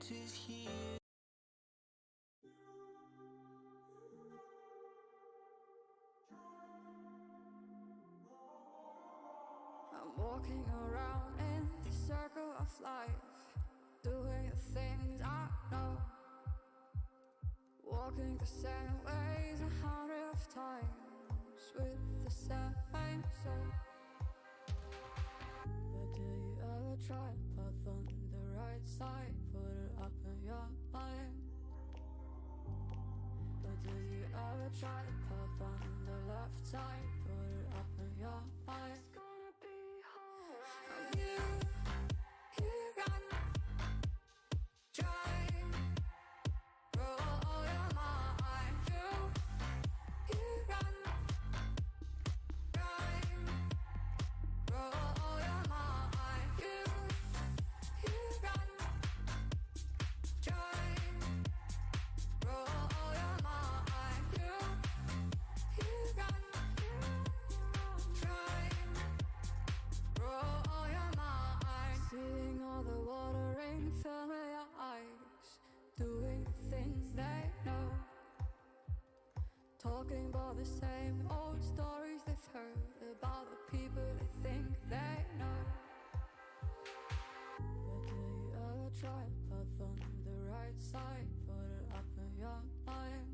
I'm walking around in the circle of life, doing the things I know, walking the same ways 100 times with the same soul. But do you ever try a path on the right side, put it up in your mind? But do you ever try a path on the left side, put it up in your mind? You run, try, roll your mind. You run, try, roll your mind. You run, try, roll your mind. You run, try, roll your mind. Seeing all the watering fill in your eyes, doing things they know, talking about the same old stories they've heard about the people they think they know. But do you ever try a path on the right side, put it up in your mind?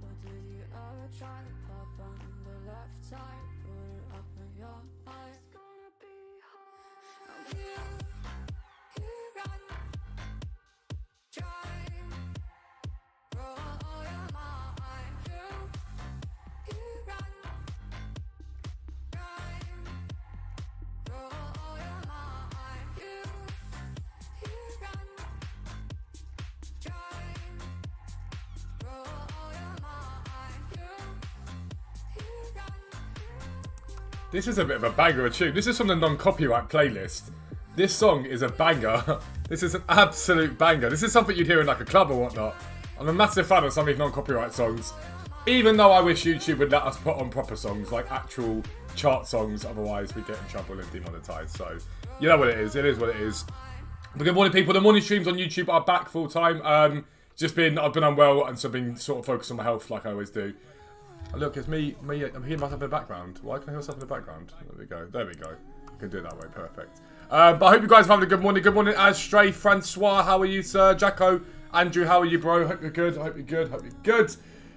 But did you ever try a path on the left side, put it up in your mind? You run, try, roll your mind. You run, try, roll your mind. You run, try, roll your mind. You run. This is a bit of a banger of a tune. This is from the non-copyright playlist. This song is a banger. This is an absolute banger. This is something you'd hear in like a club or whatnot. I'm a massive fan of some of these non-copyright songs. Even though I wish YouTube would let us put on proper songs, like actual chart songs. Otherwise we get in trouble and demonetized. So, you know what it is. It is what it is. But good morning, people. The morning streams on YouTube are back full time. I've been unwell and so I've been sort of focused on my health like I always do. Oh, look, it's me. I'm hearing myself in the background. Why can I hear myself in the background? There we go. There we go. I can do it that way. Perfect. But I hope you guys are having a good morning. Good morning, Astray, Francois. How are you, sir? Jacko, Andrew, how are you, bro? Hope you're good. Hope you're good. Hope you're good.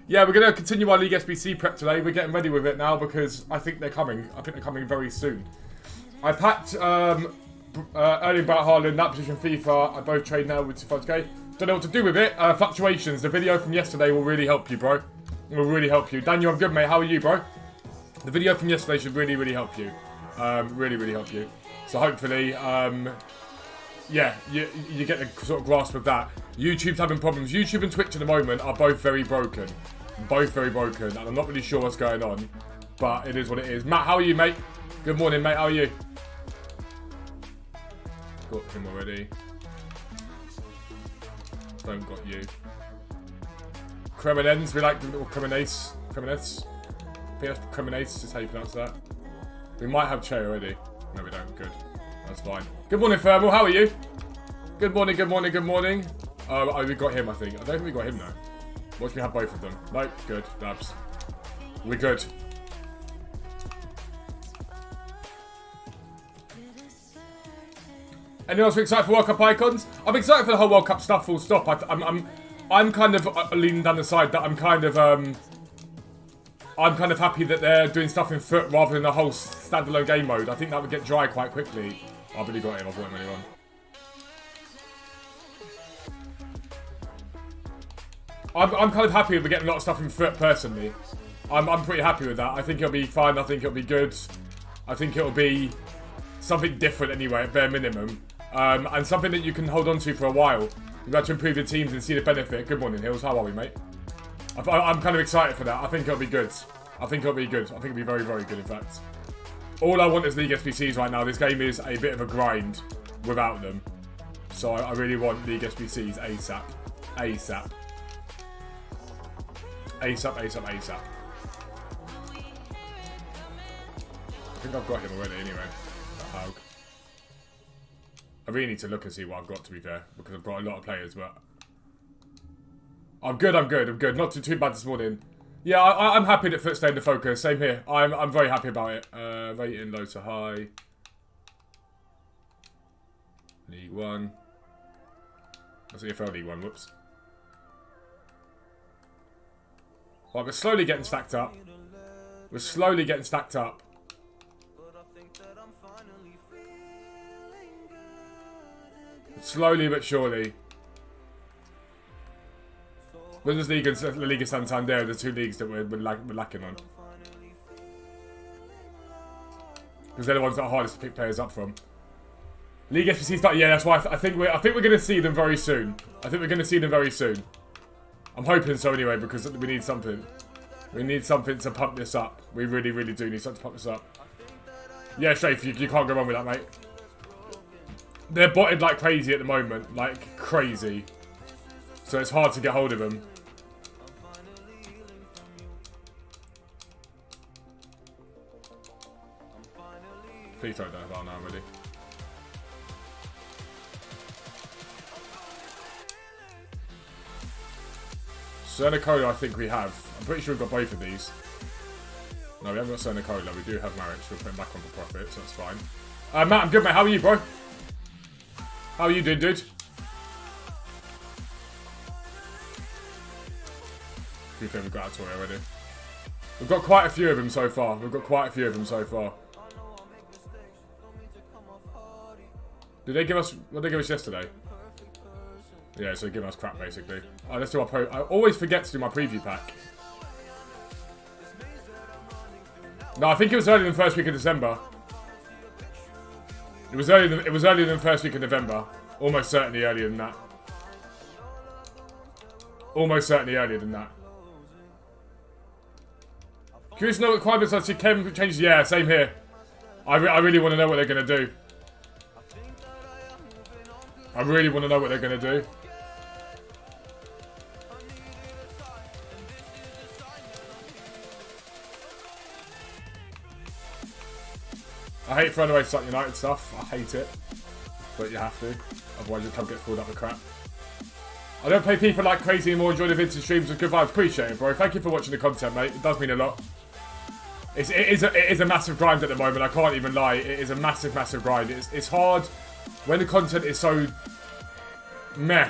Yeah, we're going to continue our League SBC prep today. We're getting ready with it now because I think they're coming. I think they're coming very soon. I packed Erling Braut Haaland, that position FIFA. I both trade now with 25k. Don't know what to do with it. Fluctuations. The video from yesterday will really help you, bro. It will really help you. Daniel, I'm good, mate. How are you, bro? The video from yesterday should really, really help you. Really, really help you. So hopefully, yeah, you get the sort of grasp of that. YouTube's having problems. YouTube and Twitch at the moment are both very broken. Both very broken. And I'm not really sure what's going on. But it is what it is. Matt, how are you, mate? Good morning, mate. How are you? Got him already. Don't got you. Creminens, we like the little Creminace. Creminace. Creminace is how you pronounce that. We might have Che already. No, we don't. Good. That's fine. Good morning, Thermal. How are you? Good morning, good morning, good morning. Oh, we got him, I think. I don't think we got him, though. Watch me have both of them. Nope. Good. Dabs. We're good. Anyone else excited for World Cup icons? I'm excited for the whole World Cup stuff, full stop. I'm kind of leaning down the side that I'm kind of happy that they're doing stuff in foot rather than a whole standalone game mode. I think that would get dry quite quickly. I've really got him. I've got him anyone. I'm kind of happy with getting a lot of stuff in foot personally. I'm pretty happy with that. I think it'll be fun. I think it'll be good. I think it'll be something different anyway, at bare minimum. And something that you can hold on to for a while. You've got to improve the teams and see the benefit. Good morning, Hills. How are we, mate? I'm kind of excited for that. I think it'll be good. I think it'll be good. I think it'll be very, very good, in fact. All I want is League SBCs right now. This game is a bit of a grind without them. So I really want League SBCs ASAP. ASAP. ASAP, ASAP, ASAP. I think I've got him already anyway. Haug. I really need to look and see what I've got, to be fair, because I've got a lot of players, but... I'm good. Not too bad this morning. Yeah, I'm happy that Foot stayed in the focus. Same here. I'm very happy about it. Rating low to high. League 1. That's EFL League 1, whoops. Right, we're slowly getting stacked up. Slowly but surely. Bundesliga and La Liga Santander are the two leagues that we're lacking on. Because they're the ones that are hardest to pick players up from. League SBC start, yeah, that's why I think we're going to see them very soon. I'm hoping so anyway, because we need something. We need something to pump this up. We really, really do need something to pump this up. Yeah, Strafe, you can't go wrong with that, mate. They're botted like crazy at the moment, like crazy. So it's hard to get hold of them. Please don't die about now, really. Cernicola, I think we have. I'm pretty sure we've got both of these. No, we haven't got Cernicola. We do have Marich. We'll put him back on for profit, so that's fine. Matt, I'm good, mate. How are you, bro? How are you doing, dude? We've got Atoy already. We've got quite a few of them so far. Did they give us... What did they give us yesterday? Yeah, so they're giving us crap, basically. Alright, let's do our I always forget to do my preview pack. No, I think it was earlier than the first week of December. It was earlier than the first week of November. Almost certainly earlier than that. Curious to know what requirements are to Chem changes. Yeah, same here. I really want to know what they're going to do. I hate throwing away Sutton United stuff. I hate it. But you have to. Otherwise your club gets filled up with crap. I don't play FIFA like crazy anymore. Enjoy the vintage streams with good vibes. Appreciate it, bro. Thank you for watching the content, mate. It does mean a lot. It is a massive grind at the moment. I can't even lie. It is a massive, massive grind. It's hard when the content is so meh,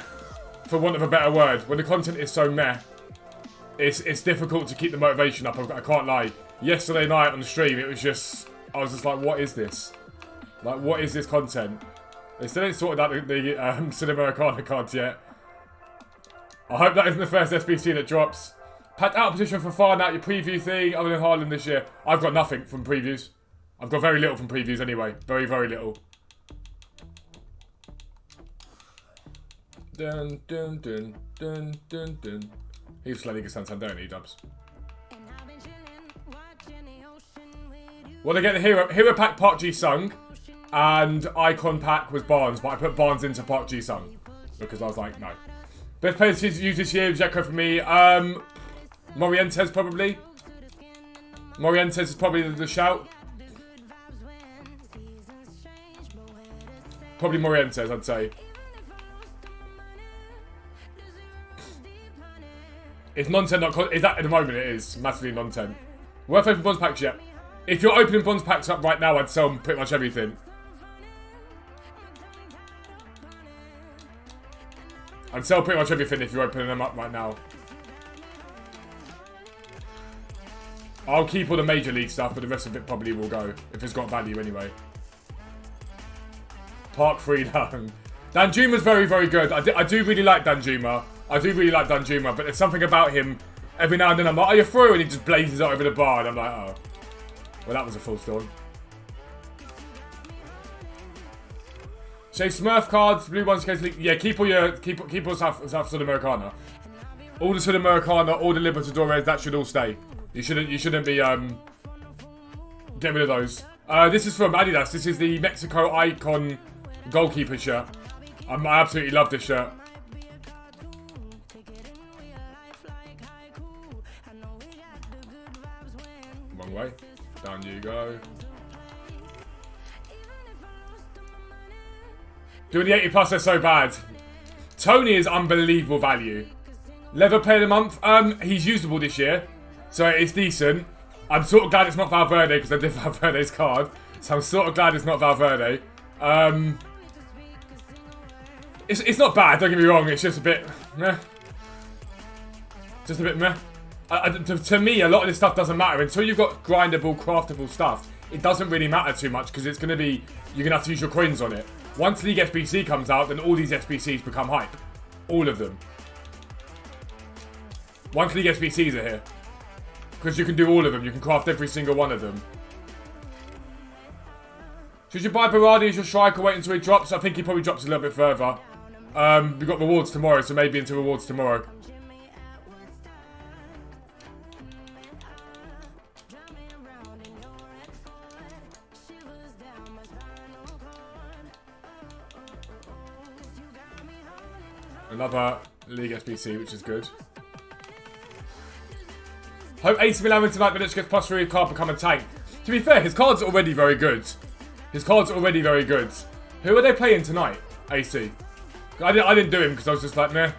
for want of a better word. When the content is so meh, it's difficult to keep the motivation up. I can't lie. Yesterday night on the stream, it was just... I was just like, what is this? Like, what is this content? They still ain't sorted out the Sudamericana cards yet. I hope that isn't the first SBC that drops. Packed out position for far out your preview thing, other than Haaland this year. I've got nothing from previews. I've got very little from previews anyway. Very, very little. Dun, dun, dun, dun, dun, dun. He's La Liga Santander and E-dubs. Well, I get the Hero Pack Park Ji-sung, and Icon Pack was Barnes, but I put Barnes into Park Ji-sung because I was like, no. Best players to use this year, Dzeko for me. Morientes probably. Morientes is probably the shout. Probably Morientes, I'd say. It's non-10. Is that at the moment? It is massively non-10. Worth opening bonds packs yet? If you're opening bonds packs up right now, I'd sell pretty much everything. I'd sell pretty much everything if you're opening them up right now. I'll keep all the Major League stuff, but the rest of it probably will go. If it's got value anyway. Park Freedom. Danjuma's very, very good. I do really like Danjuma. But there's something about him. Every now and then I'm like, oh, you're through, and he just blazes out over the bar, and I'm like, oh. Well, that was a full storm. So Smurf cards, blue ones, yeah, keep all your keep all South Sudamericana. All the Sudamericana, all the Libertadores, that should all stay. You shouldn't be get rid of those. This is from Adidas. This is the Mexico Icon goalkeeper shirt. I absolutely love this shirt. Wrong way. Down you go. Doing the 80 plus, they're so bad. Tony is unbelievable value. Leather player of the month. He's usable this year, so it's decent. I'm sort of glad it's not Valverde because I did Valverde's card, so I'm sort of glad it's not Valverde. It's not bad. Don't get me wrong. It's just a bit meh. Just a bit meh. To me, a lot of this stuff doesn't matter until you've got grindable, craftable stuff. It doesn't really matter too much because it's going to be you're going to have to use your coins on it. Once League SBC comes out, then all these SBCs become hype. All of them. Once League SBCs are here. Because you can do all of them. You can craft every single one of them. Should you buy Berardi as your striker, wait until he drops? I think he probably drops a little bit further. We've got rewards tomorrow, so maybe into rewards tomorrow. Another League SBC, which is good. Hope AC Milan wins tonight, Milic gets plus 3 card become a tank. To be fair, his card's already very good. His card's already very good. Who are they playing tonight? AC. I didn't do him because I was just like, meh.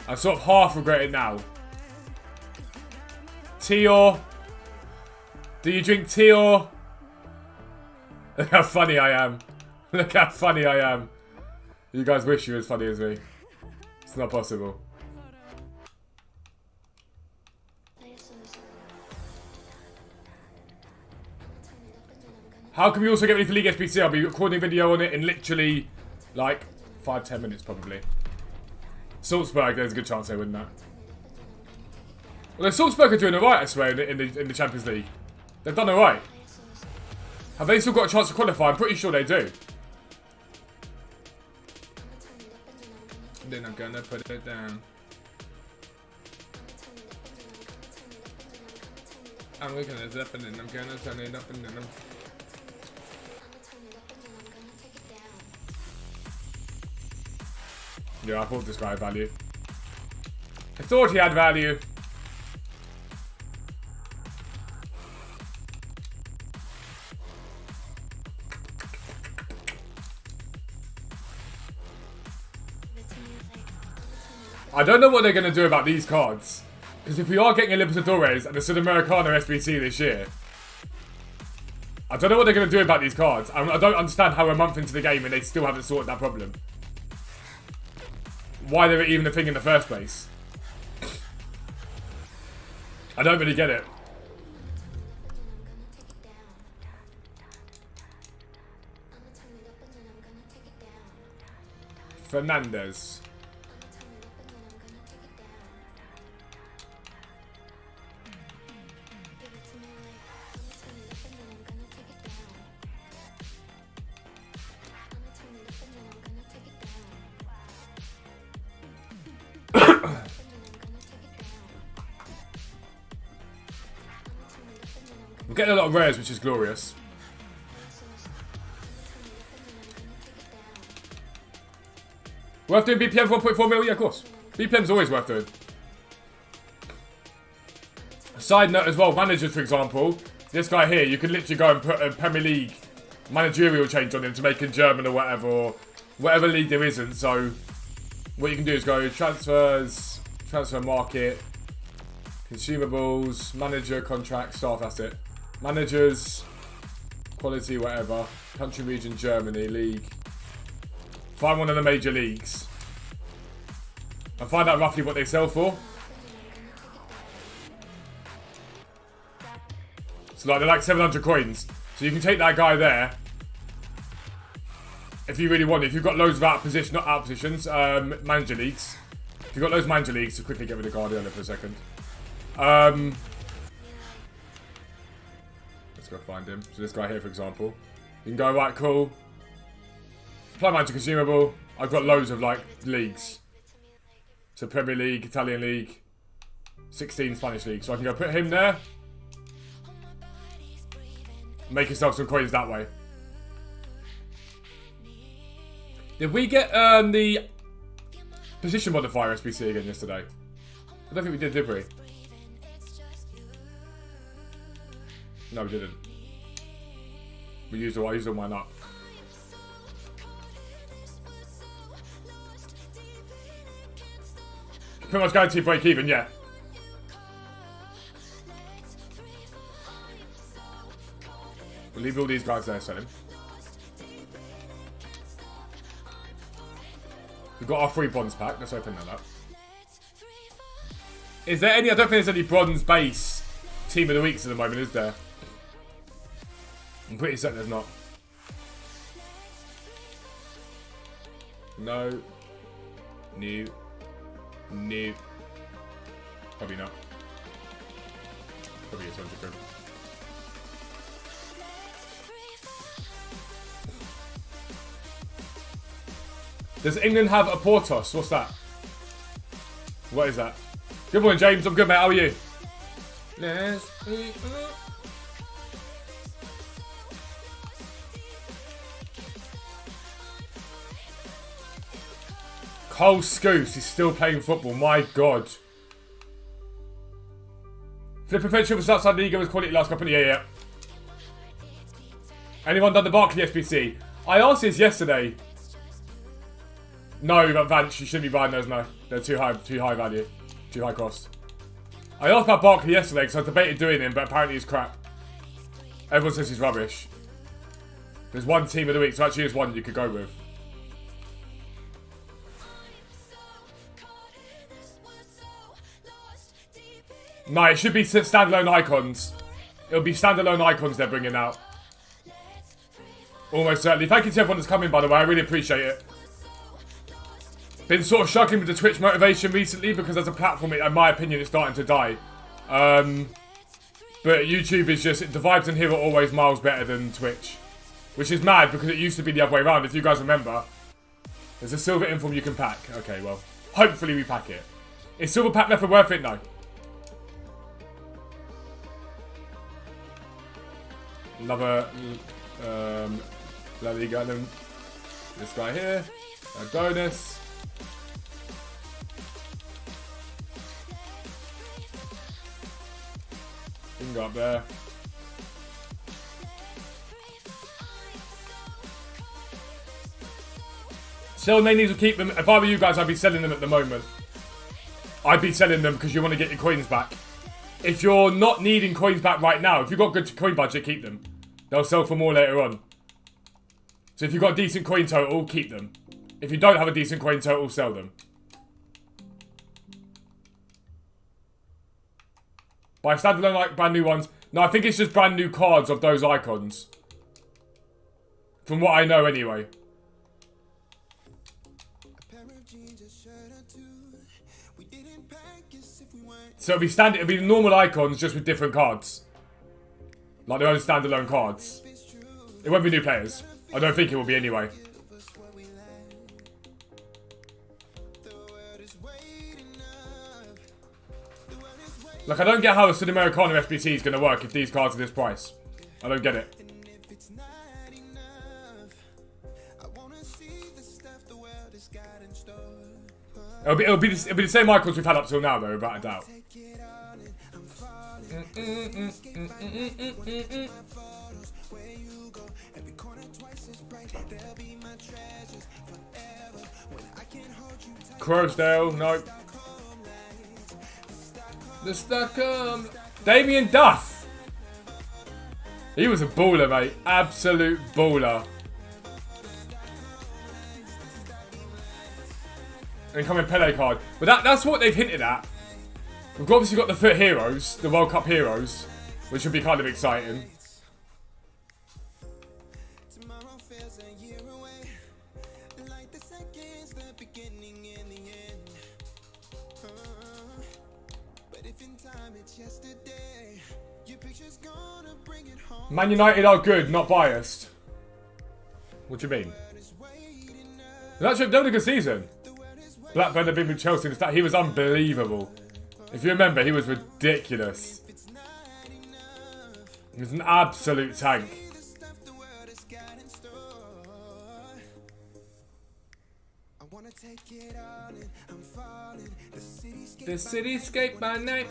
I sort of half regret it now. Tior. Do you drink Tior? Look how funny I am. Look how funny I am. You guys wish you were as funny as me. It's not possible. How can we also get ready for League SBC? I'll be recording a video on it in literally, like, 5-10 minutes probably. Salzburg, there's a good chance they win that. Well, Salzburg are doing alright, I swear, in the Champions League. They've done alright. Have they still got a chance to qualify? I'm pretty sure they do. Then I'm gonna put it down. I'm looking at it up and then I'm gonna turn it up and then I'm... Yeah, I thought this guy had value. I thought he had value. I don't know what they're going to do about these cards. Because if we are getting a Libertadores and a Sudamericano SBC this year, I don't know what they're going to do about these cards. I don't understand how a month into the game and they still haven't sorted that problem. Why they were even a thing in the first place. I don't really get it. Fernandez. We're getting a lot of rares, which is glorious. Worth doing BPM 1.4 mil? Yeah, of course. BPM's always worth doing. Side note as well, managers, for example. This guy here, you can literally go and put a Premier League managerial change on him to make him German or whatever, or whatever league there isn't. So, what you can do is go transfers, transfer market, consumables, manager, contract, staff, that's it. Managers, quality, whatever. Country, region, Germany, league. Find one of the major leagues. And find out roughly what they sell for. So like, they're like 700 coins. So you can take that guy there. If you really want it. If you've got loads of out of position, not out of positions, manager leagues. If you've got loads of manager leagues, so quickly get rid of Guardiola for a second. Let's go find him. So this guy here, for example. You can go, right, cool. Apply manager consumable. I've got loads of, like, leagues. So Premier League, Italian League, 16 Spanish League. So I can go put him there. Make yourself some coins that way. Did we get the position modifier SBC again yesterday? I don't think we did we? No, we didn't. I used all mine up. Pretty much guaranteed break even, yeah. We'll leave all these guys there, sell him. We've got our free bronze pack. Let's open that up. Is there any... I don't think there's any bronze base team of the weeks at the moment, is there? I'm pretty certain there's not. No. New. New. Probably not. Probably a 200 quid. Does England have a Portos? What's that? What is that? Good morning, James. I'm good, mate. How are you? Cole Scoos is still playing football. My God. Flip potential for Southside League was quality last couple of years. Yeah. Anyone done the Barkley SBC? I asked this yesterday. No, but Vance, you shouldn't be buying those, no. They're too high value. Too high cost. I asked about Barkley yesterday because I debated doing him, but apparently he's crap. Everyone says he's rubbish. There's one team of the week, so actually there's one you could go with. No, it should be standalone icons. It'll be standalone icons they're bringing out. Almost certainly. Thank you to everyone that's coming, by the way. I really appreciate it. Been sort of struggling with the Twitch motivation recently because as a platform, in my opinion, it's starting to die. But YouTube is just... The vibes in here are always miles better than Twitch. Which is mad because it used to be the other way around, if you guys remember. There's a silver inform you can pack. Okay, well. Hopefully we pack it. Is silver pack method worth it? No. Another La Liga. Then this guy here. Adonis. Can go up there. Sell Nainies will keep them. If I were you guys, I'd be selling them at the moment. I'd be selling them because you want to get your coins back. If you're not needing coins back right now, if you've got good coin budget, keep them. They'll sell for more later on. So if you've got a decent coin total, keep them. If you don't have a decent coin total, sell them. Buy standalone like brand new ones. No, I think it's just brand new cards of those icons. From what I know anyway. So it'll be the normal icons just with different cards. Like their own standalone cards. It won't be new players. I don't think it will be anyway. Like, I don't get how the Sudamericana FBC is going to work if these cards are this price. I don't get it. It'll be the same icons we've had up till now, though, without a doubt. Crowsdale, no. The Stockholm. Damien Duff. He was a baller, mate. Absolute baller. Incoming Pele card. But that's what they've hinted at. We've obviously got the FUT Heroes, the World Cup Heroes, which should be kind of exciting. Man United are good, not biased. What do you mean? They're having a good season. Blackburn have been with Chelsea. He was unbelievable. If you remember, he was ridiculous. He was an absolute tank. The cityscape by night.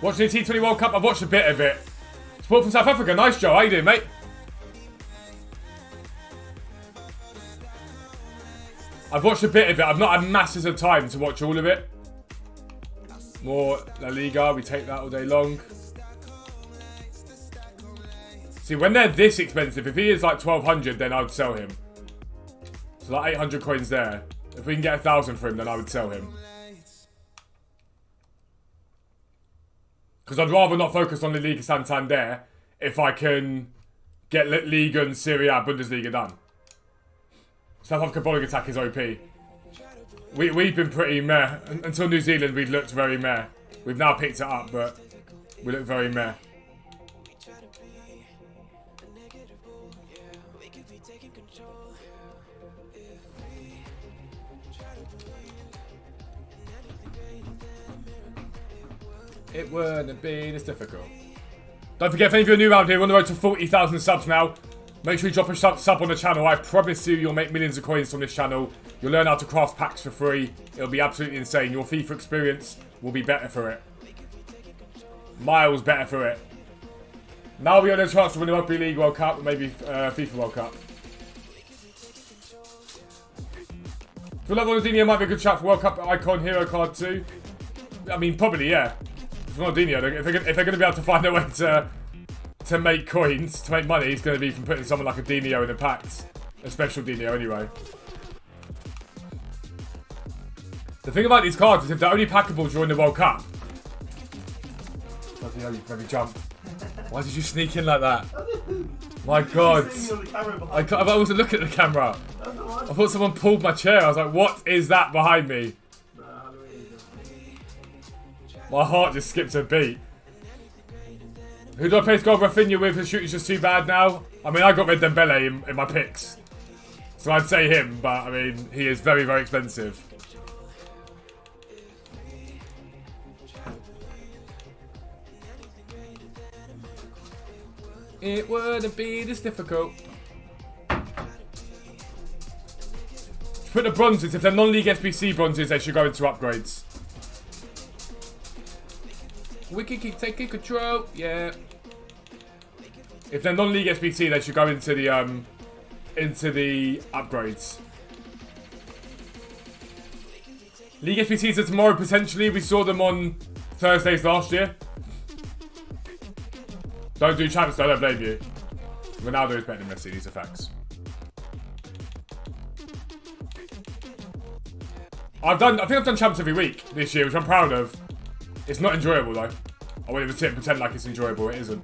Watching the T20 World Cup? I've watched a bit of it. Support from South Africa. Nice, Joe. How you doing, mate? I've watched a bit of it. I've not had masses of time to watch all of it. More La Liga. We take that all day long. See, when they're this expensive, if he is like 1,200, then I would sell him. So like 800 coins there. If we can get 1,000 for him, then I would sell him. Because I'd rather not focus on the Liga Santander if I can get Liga and Serie A, Bundesliga done. South Africa bowling attack is OP. We've been pretty meh. Until New Zealand, we looked very meh. We've now picked it up, but we look very meh. It wouldn't have been as difficult. Don't forget, if any of you are new around here, we're on the road to 40,000 subs now. Make sure you drop a sub on the channel. I promise you, you'll make millions of coins from this channel. You'll learn how to craft packs for free. It'll be absolutely insane. Your FIFA experience will be better for it. Miles better for it. Now we have a chance to win the Rugby League World Cup and maybe FIFA World Cup. Feel like Ronaldinho might be a good shout for World Cup icon hero card too. I mean, probably, yeah. Ronaldinho, if they're going to be able to find a way to make coins, to make money, it's going to be from putting someone like a Dino in the packs. A special Dino, anyway. The thing about these cards is if they're only packable during the World Cup. Bloody hell, you made me jump. Why did you sneak in like that? My God. I wasn't looking at the camera. I thought someone pulled my chair. I was like, what is that behind me? My heart just skipped a beat. Who do I place gold Rafinha with? His shooting's just too bad now. I mean, I got rid of Dembele in my picks. So I'd say him, but I mean, he is very, very expensive. It wouldn't be this difficult. Put the bronzes, if they're non-league SBC bronzes, they should go into upgrades. We can keep taking control, yeah. If they're non-league SBC, they should go into the upgrades. League SBCs are tomorrow potentially. We saw them on Thursdays last year. Don't do champs, I don't blame you. Ronaldo is better than Messi, these are facts. I think I've done champs every week this year, which I'm proud of. It's not enjoyable though. I won't even sit and pretend like it's enjoyable, it isn't.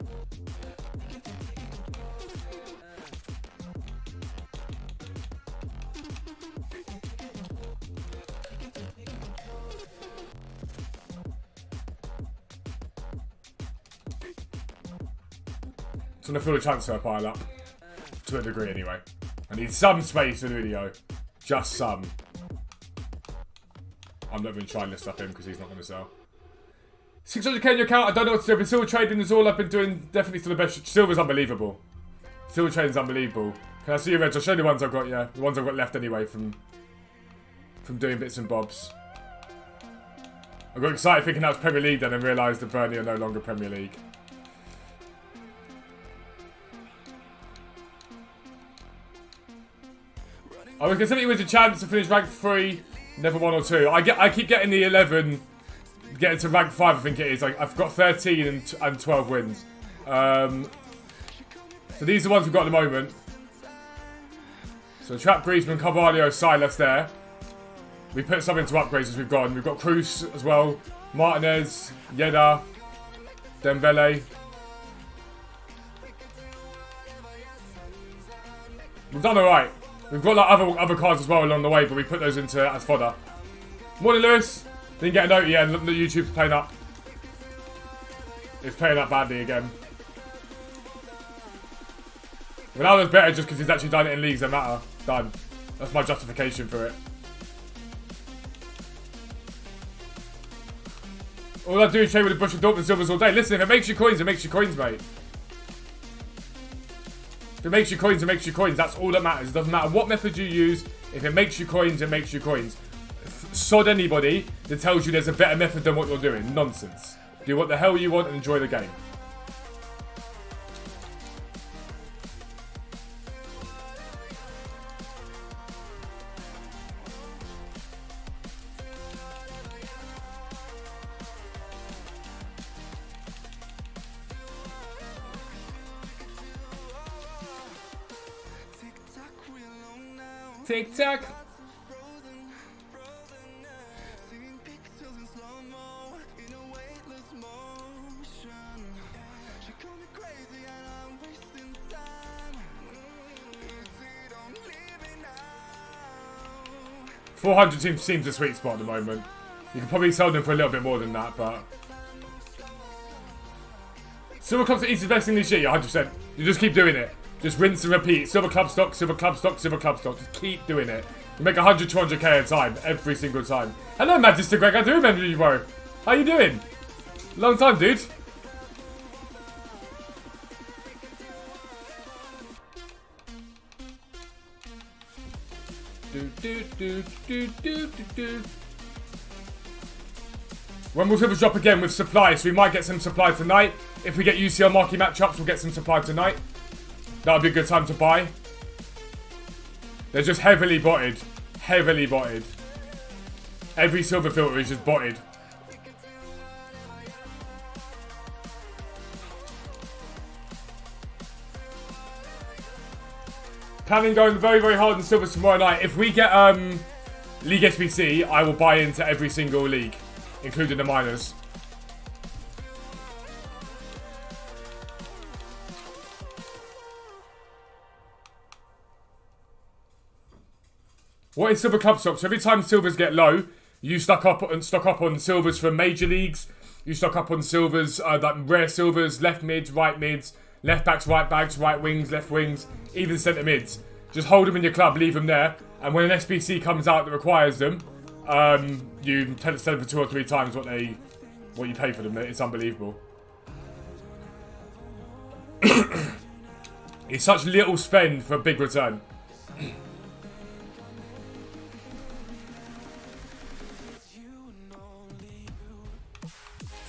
Just gonna fill the transfer pile up. To a degree anyway. I need some space in the video. Just some. I'm not even trying to list up him because he's not going to sell. 600k in your account, I don't know what to do, but silver trading is all I've been doing. Definitely still the best. Silver's unbelievable. Silver trading's unbelievable. Can I see your reds? I'll show you the ones I've got, yeah. The ones I've got left anyway from doing bits and bobs. I got excited thinking that was Premier League then and realised that Burnley are no longer Premier League. I was considering it was a chance to finish rank 3, never 1 or 2. I keep getting the 11, getting to rank 5. I think it is. Like I've got 13 and 12 wins. So these are the ones we've got at the moment. So Trap, Griezmann, Carvalho, Silas there. We put some into upgrades as we've gone. We've got Cruz as well, Martinez, Yeda, Dembele. We've done alright. We've got like other cards as well along the way, but we put those into as fodder. Morning, Lewis. Didn't get a note yet. The YouTube's playing up. It's playing up badly again. Ronaldo's better just because he's actually done it in leagues that matter. Done. That's my justification for it. All I do is trade with the Bush and Dortmund Silvers all day. Listen, if it makes you coins, it makes you coins, mate. If it makes you coins, it makes you coins. That's all that matters. It doesn't matter what method you use. If it makes you coins, it makes you coins. Sod anybody that tells you there's a better method than what you're doing. Nonsense. Do what the hell you want and enjoy the game. Tic tac. $400 seems a sweet spot at the moment. You can probably sell them for a little bit more than that, but Silver Club Stock is investing this year, 100%. You just keep doing it. Just rinse and repeat. Silver Club Stock, Silver Club Stock, Silver Club Stock. Just keep doing it. You make 100, 200k at a time, every single time. Hello, Magister Greg. I do remember you, bro. How you doing? Long time, dude. When will Silvers drop again with supply? So we might get some supply tonight. If we get UCL marquee matchups, we'll get some supply tonight. That'll be a good time to buy. They're just heavily botted. Heavily botted. Every silver filter is just botted. Planning going very, very hard on silvers tomorrow night. If we get League SBC, I will buy into every single league, including the minors. What is Silver Club Stock? So every time silvers get low, you stock up on silvers from major leagues. You stock up on silvers, like rare silvers, left mids, right mids, left backs, right wings, left wings, even centre mids. Just hold them in your club, leave them there, and when an SBC comes out that requires them, you sell them for 2 or 3 times what you pay for them. It's unbelievable. It's such little spend for a big return.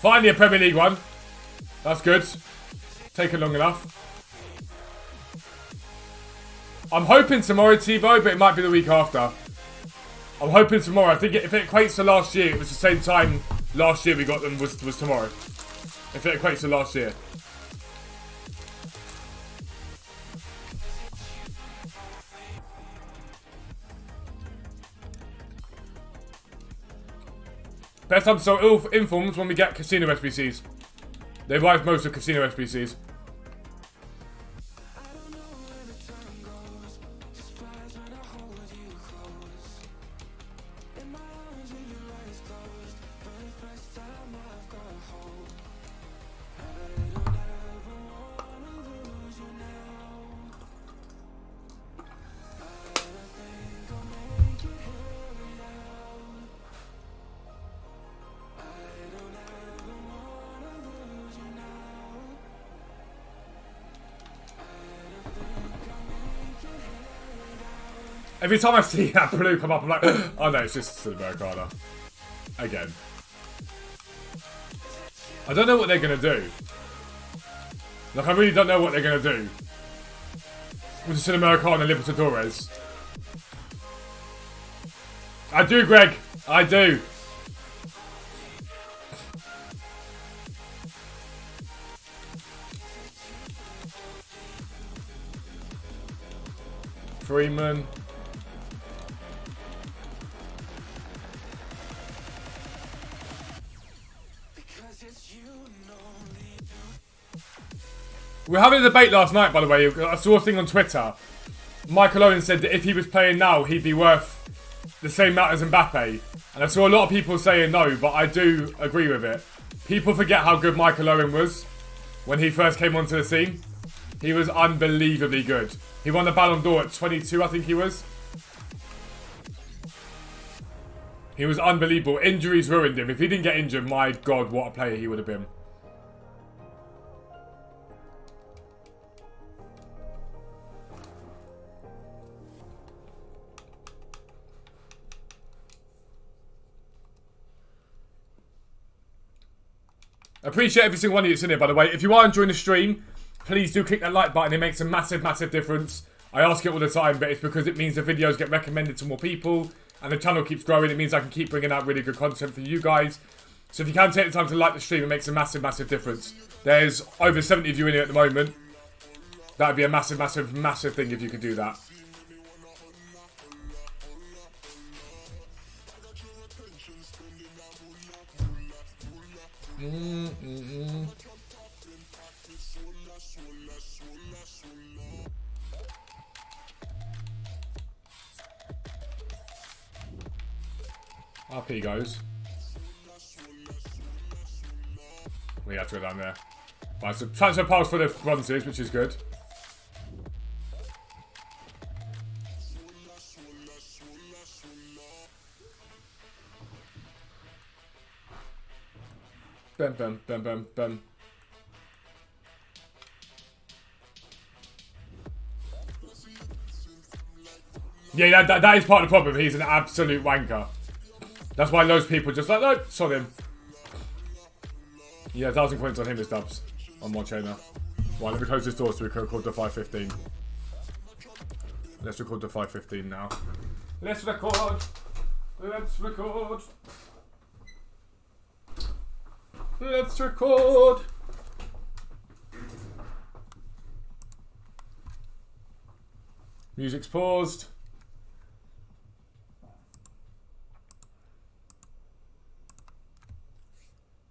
Finally a Premier League one. That's good. Taken long enough. I'm hoping tomorrow, Tebow, but it might be the week after. I'm hoping tomorrow. I think if it equates to last year, it was the same time last year we got them was tomorrow. If it equates to last year. Best time to sell informs when we get casino SBCs. They arrive most of casino SBCs. Every time I see that blue come up, I'm like, oh no, it's just Silver Arcana. Again. I don't know what they're going to do. Like, I really don't know what they're going to do with the Cinema Arcana and Libertadores. I do, Greg. I do. Freeman. We were having a debate last night, by the way. I saw a thing on Twitter. Michael Owen said that if he was playing now, he'd be worth the same amount as Mbappe. And I saw a lot of people saying no, but I do agree with it. People forget how good Michael Owen was when he first came onto the scene. He was unbelievably good. He won the Ballon d'Or at 22, I think he was. He was unbelievable. Injuries ruined him. If he didn't get injured, my God, what a player he would have been. Appreciate every single one of you that's in here, by the way. If you are enjoying the stream, please do click that like button. It makes a massive, massive difference. I ask it all the time, but it's because it means the videos get recommended to more people and the channel keeps growing. It means I can keep bringing out really good content for you guys. So if you can take the time to like the stream, it makes a massive, massive difference. There's over 70 of you in here at the moment. That would be a massive, massive, massive thing if you could do that. Up he goes. We have to go down there. Right, so transfer pass for the bronzes, which is good. Bum, bum, bum, bum, bum. Yeah, that is part of the problem. He's an absolute wanker. That's why loads of people just like, no, saw him. Yeah, 1,000 points on him is dubs. On my trainer. Right, let me close this door so we can record the 5:15. Let's record the 5:15 now. Let's record. Let's record. Let's record. Music's paused.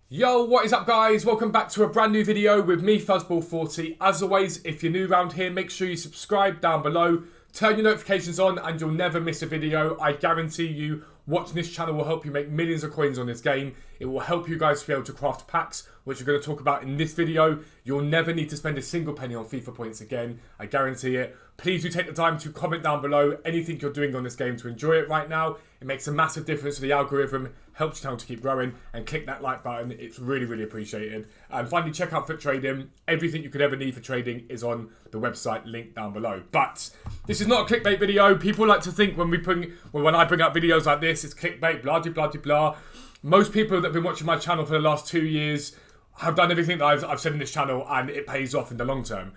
Yo, what is up guys? Welcome back to a brand new video with me, Fuzzball40. As always, if you're new around here, make sure you subscribe down below, turn your notifications on and you'll never miss a video. I guarantee you, watching this channel will help you make millions of coins on this game. It will help you guys to be able to craft packs, which we're going to talk about in this video. You'll never need to spend a single penny on FIFA points again. I guarantee it. Please do take the time to comment down below anything you're doing on this game to enjoy it right now. It makes a massive difference to the algorithm, helps your channel to keep growing, and click that like button. It's really, really appreciated. And finally, check out Foot Trading. Everything you could ever need for trading is on the website, link down below. But this is not a clickbait video. People like to think when I bring up videos like this, it's clickbait, blah, blah, blah, blah. Most people that have been watching my channel for the last 2 years have done everything that I've said in this channel, and it pays off in the long term.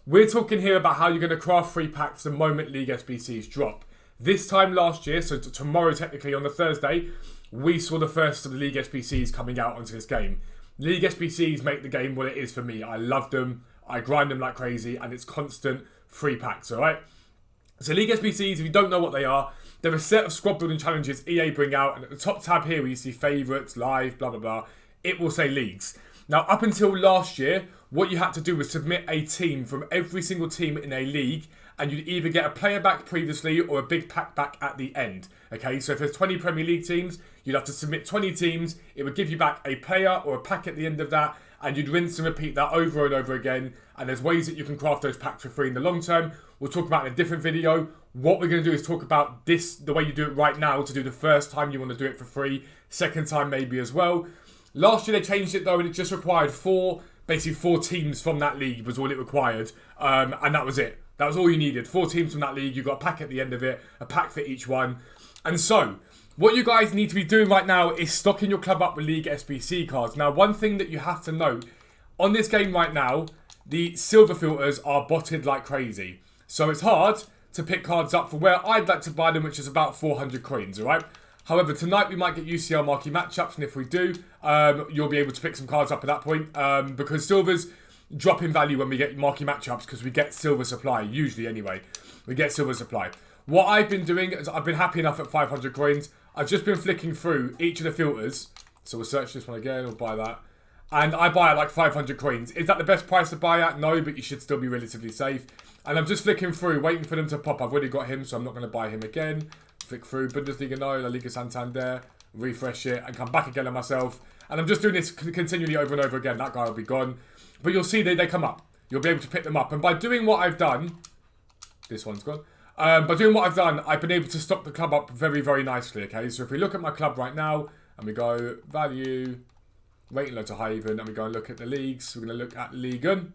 We're talking here about how you're going to craft free packs the moment League SBCs drop. This time last year, so tomorrow technically on the Thursday, we saw the first of the League SBCs coming out onto this game. League SBCs make the game what it is for me. I love them, I grind them like crazy, and it's constant free packs, alright? So League SBCs, if you don't know what they are, they're a set of squad building challenges EA bring out, and at the top tab here where you see favourites, live, blah blah blah, it will say leagues. Now up until last year, what you had to do was submit a team from every single team in a league, and you'd either get a player back previously or a big pack back at the end. Okay, so if there's 20 Premier League teams, you'd have to submit 20 teams, it would give you back a player or a pack at the end of that, and you'd rinse and repeat that over and over again, and there's ways that you can craft those packs for free in the long term. We'll talk about in a different video. What we're going to do is talk about this, the way you do it right now, to do the first time you want to do it for free, second time maybe as well. Last year they changed it though, and it just required basically four teams from that league was all it required, and that was it. That was all you needed. 4 teams from that league, you got a pack at the end of it, a pack for each one. And so, what you guys need to be doing right now is stocking your club up with League SBC cards. Now, one thing that you have to note, on this game right now, the silver filters are botted like crazy. So it's hard to pick cards up for where I'd like to buy them, which is about 400 coins, alright? However, tonight we might get UCL marquee matchups, and if we do, you'll be able to pick some cards up at that point, because silvers drop in value when we get marquee matchups, because we get silver supply, usually anyway. We get silver supply. What I've been doing is I've been happy enough at 500 coins. I've just been flicking through each of the filters. So we'll search this one again, we'll buy that. And I buy at like 500 coins. Is that the best price to buy at? No, but you should still be relatively safe. And I'm just flicking through, waiting for them to pop. I've already got him, so I'm not going to buy him again. Flick through, Bundesliga no, La Liga Santander. Refresh it, and come back again on myself. And I'm just doing this continually over and over again. That guy will be gone. But you'll see they come up. You'll be able to pick them up. And by doing what I've done... This one's gone. By doing what I've done, I've been able to stock the club up very, very nicely, okay? So if we look at my club right now, and we go value, rating low to high even, and we go and look at the leagues, we're going to look at Ligue 1.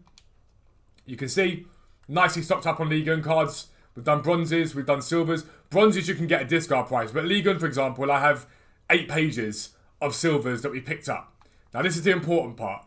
You can see, nicely stocked up on Ligue 1 cards. We've done bronzes, we've done silvers. Bronzes you can get a discard price, but Ligue 1, for example, I have 8 pages of silvers that we picked up. Now this is the important part.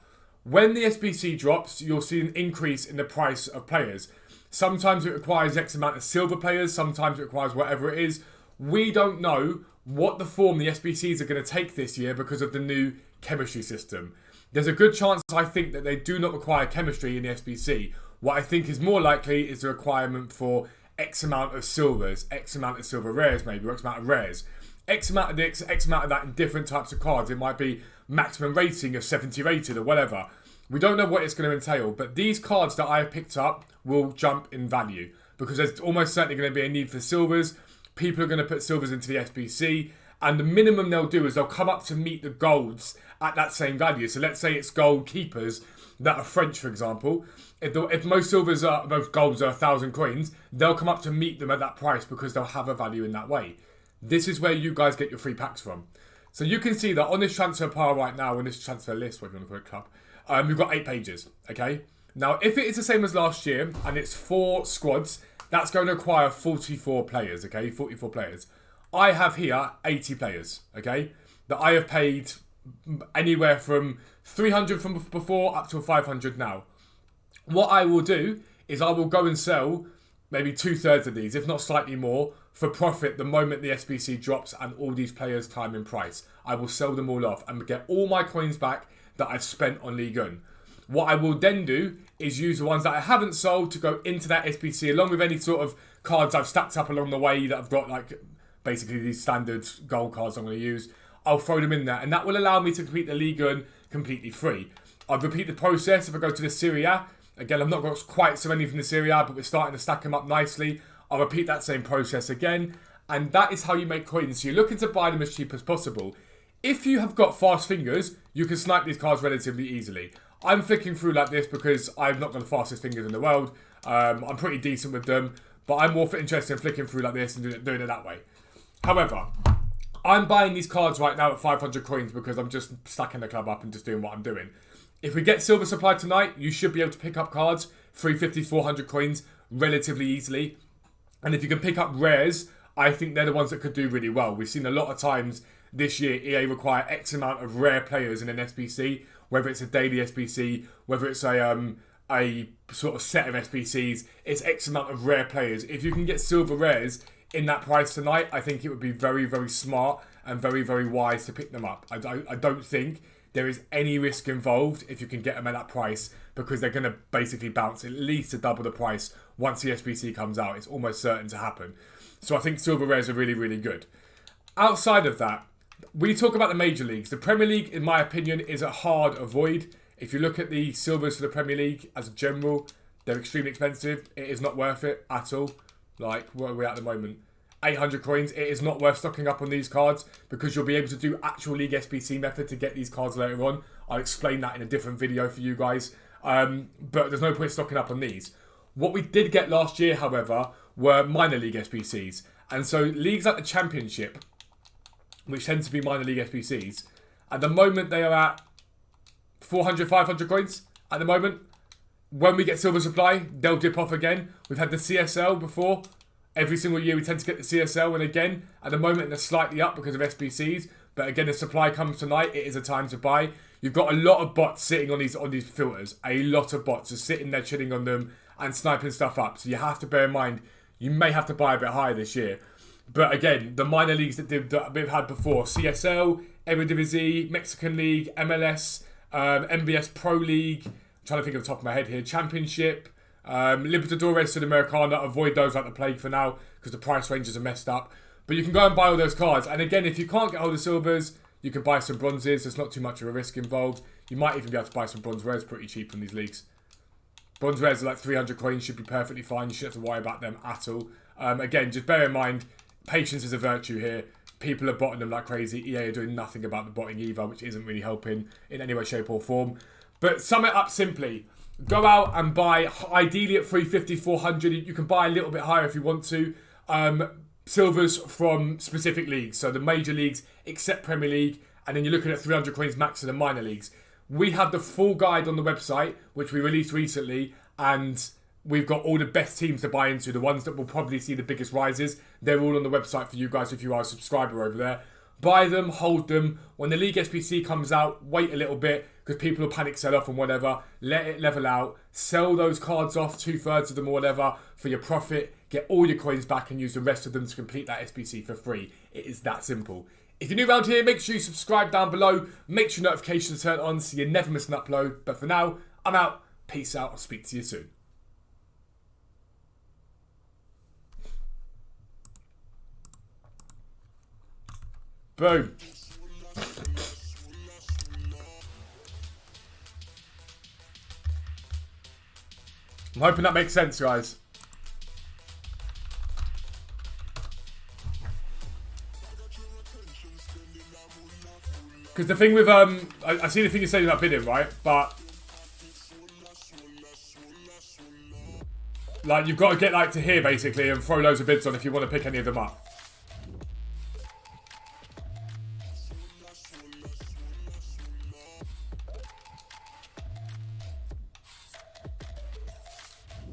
When the SBC drops, you'll see an increase in the price of players. Sometimes it requires X amount of silver players, sometimes it requires whatever it is. We don't know what the form the SBCs are going to take this year because of the new chemistry system. There's a good chance, I think, that they do not require chemistry in the SBC. What I think is more likely is the requirement for X amount of silvers, X amount of silver rares maybe, or X amount of rares. X amount of this, X amount of that in different types of cards. It might be maximum rating of 70 rated or whatever. We don't know what it's going to entail, but these cards that I have picked up will jump in value because there's almost certainly going to be a need for silvers. People are going to put silvers into the SBC, and the minimum they'll do is they'll come up to meet the golds at that same value. So let's say it's gold keepers that are French, for example. If most golds are 1,000 coins, they'll come up to meet them at that price because they'll have a value in that way. This is where you guys get your free packs from. So you can see that on this transfer pile right now, on this transfer list, whatever you want to call it, club, we've got 8 pages, okay? Now, if it is the same as last year, and it's 4 squads, that's going to require 44 players, okay? 44 players. I have here 80 players, okay? That I have paid anywhere from 300 from before up to 500 now. What I will do is I will go and sell maybe 2/3 of these, if not slightly more, for profit the moment the SBC drops and all these players climb in price. I will sell them all off and get all my coins back that I've spent on Ligue 1. What I will then do is use the ones that I haven't sold to go into that SBC along with any sort of cards I've stacked up along the way that I've got, like basically these standard gold cards I'm going to use. I'll throw them in there and that will allow me to complete the Ligue 1 completely free. I'll repeat the process if I go to the Serie A. Again, I've not got quite so many from the Serie A, but we're starting to stack them up nicely. I'll repeat that same process again. And that is how you make coins. So you're looking to buy them as cheap as possible. If you have got fast fingers, you can snipe these cards relatively easily. I'm flicking through like this because I've not got the fastest fingers in the world. I'm pretty decent with them, but I'm more interested in flicking through like this and doing it that way. However, I'm buying these cards right now at 500 coins because I'm just stacking the club up and just doing what I'm doing. If we get silver supply tonight, you should be able to pick up cards, 350, 400 coins, relatively easily. And if you can pick up rares, I think they're the ones that could do really well. We've seen a lot of times this year EA require X amount of rare players in an SBC, whether it's a daily SBC, whether it's a sort of set of SBCs, it's X amount of rare players. If you can get silver rares in that price tonight, I think it would be very, very smart and very, very wise to pick them up. I don't think there is any risk involved if you can get them at that price because they're going to basically bounce at least to double the price once the SBC comes out. It's almost certain to happen. So I think silver rares are really, really good. Outside of that, we talk about the major leagues. The Premier League, in my opinion, is a hard avoid. If you look at the silvers for the Premier League as a general, they're extremely expensive. It is not worth it at all. Like, where are we at the moment? 800 coins. It is not worth stocking up on these cards because you'll be able to do actual League SBC method to get these cards later on. I'll explain that in a different video for you guys. But there's no point stocking up on these. What we did get last year, however, were minor league SBCs. And so leagues like the Championship, which tend to be minor league SBCs, at the moment they are at 400, 500 coins at the moment. When we get silver supply, they'll dip off again. We've had the CSL before. Every single year we tend to get the CSL, and again, at the moment they're slightly up because of SBCs. But again, if supply comes tonight, it is a time to buy. You've got a lot of bots sitting on these filters. A lot of bots are sitting there chilling on them and sniping stuff up. So you have to bear in mind, you may have to buy a bit higher this year. But again, the minor leagues that we've had before, CSL, Eredivisie, Mexican League, MLS, MBS Pro League, I'm trying to think of the top of my head here, Championship, Libertadores Sudamericana, avoid those like the plague for now because the price ranges are messed up. But you can go and buy all those cards. And again, if you can't get hold of silvers, you can buy some bronzes. There's not too much of a risk involved. You might even be able to buy some bronze rares pretty cheap in these leagues. Bronze rares are like 300 coins, should be perfectly fine. You shouldn't have to worry about them at all. Again, just bear in mind, patience is a virtue here. People are botting them like crazy. EA are doing nothing about the botting either, which isn't really helping in any way, shape or form. But sum it up simply. Go out and buy, ideally at 350, 400. You can buy a little bit higher if you want to. Silvers from specific leagues. So the major leagues, except Premier League. And then you're looking at 300 coins max in the minor leagues. We have the full guide on the website, which we released recently. And we've got all the best teams to buy into. The ones that will probably see the biggest rises. They're all on the website for you guys if you are a subscriber over there. Buy them, hold them. When the League SBC comes out, wait a little bit. because people will panic sell off and whatever. Let it level out. Sell those cards off, 2/3 of them or whatever, for your profit. Get all your coins back and use the rest of them to complete that SBC for free. It is that simple. If you're new around here, make sure you subscribe down below. Make sure notifications are turned on so you never miss an upload. But for now, I'm out. Peace out. I'll speak to you soon. Boom. I'm hoping that makes sense, guys. Because the thing with, I see the thing you're saying about bidding, right? But, like, you've got to get, like, to here, basically, and throw loads of bids on if you want to pick any of them up.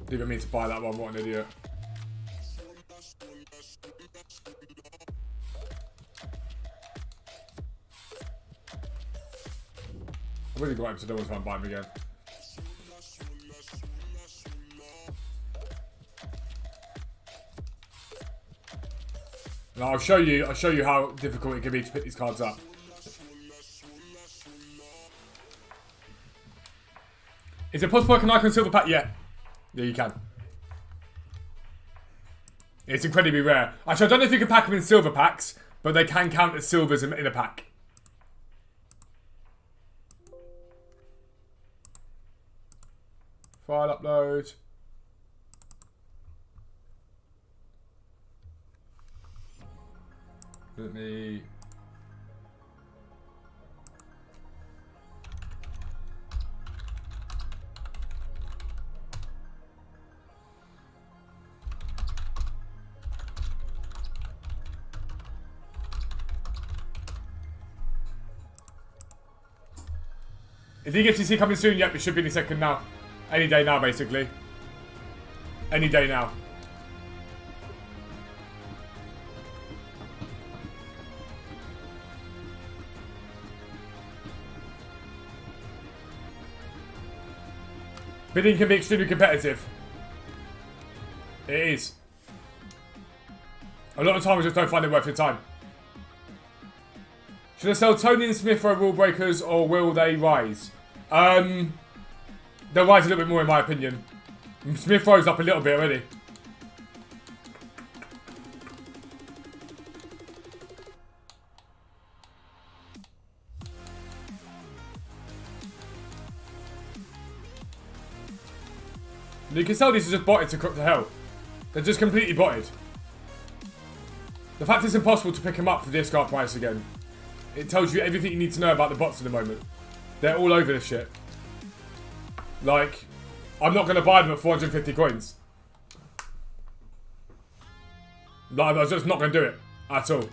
Didn't even mean to buy that one, what an idiot. I really got him so no one's trying to buy him again. Now I'll show you how difficult it can be to pick these cards up. Is it possible I can icon silver pack? Yeah. Yeah, you can. It's incredibly rare. Actually, I don't know if you can pack them in silver packs, but they can count as silvers in a pack. File upload. Let me... Is EGFTC coming soon? Yep, it should be any second now. Any day now, basically. Any day now. Bidding can be extremely competitive. It is. A lot of times I just don't find it worth your time. Should I sell Tony and Smith for rule breakers, or will they rise? They'll rise a little bit more in my opinion. Smith rose up a little bit already. You can tell these are just botted to hell. They're just completely botted. The fact it's impossible to pick them up for the discount price again. It tells you everything you need to know about the bots at the moment. They're all over this shit. Like, I'm not going to buy them at 450 coins. Like, I'm just not going to do it. At all.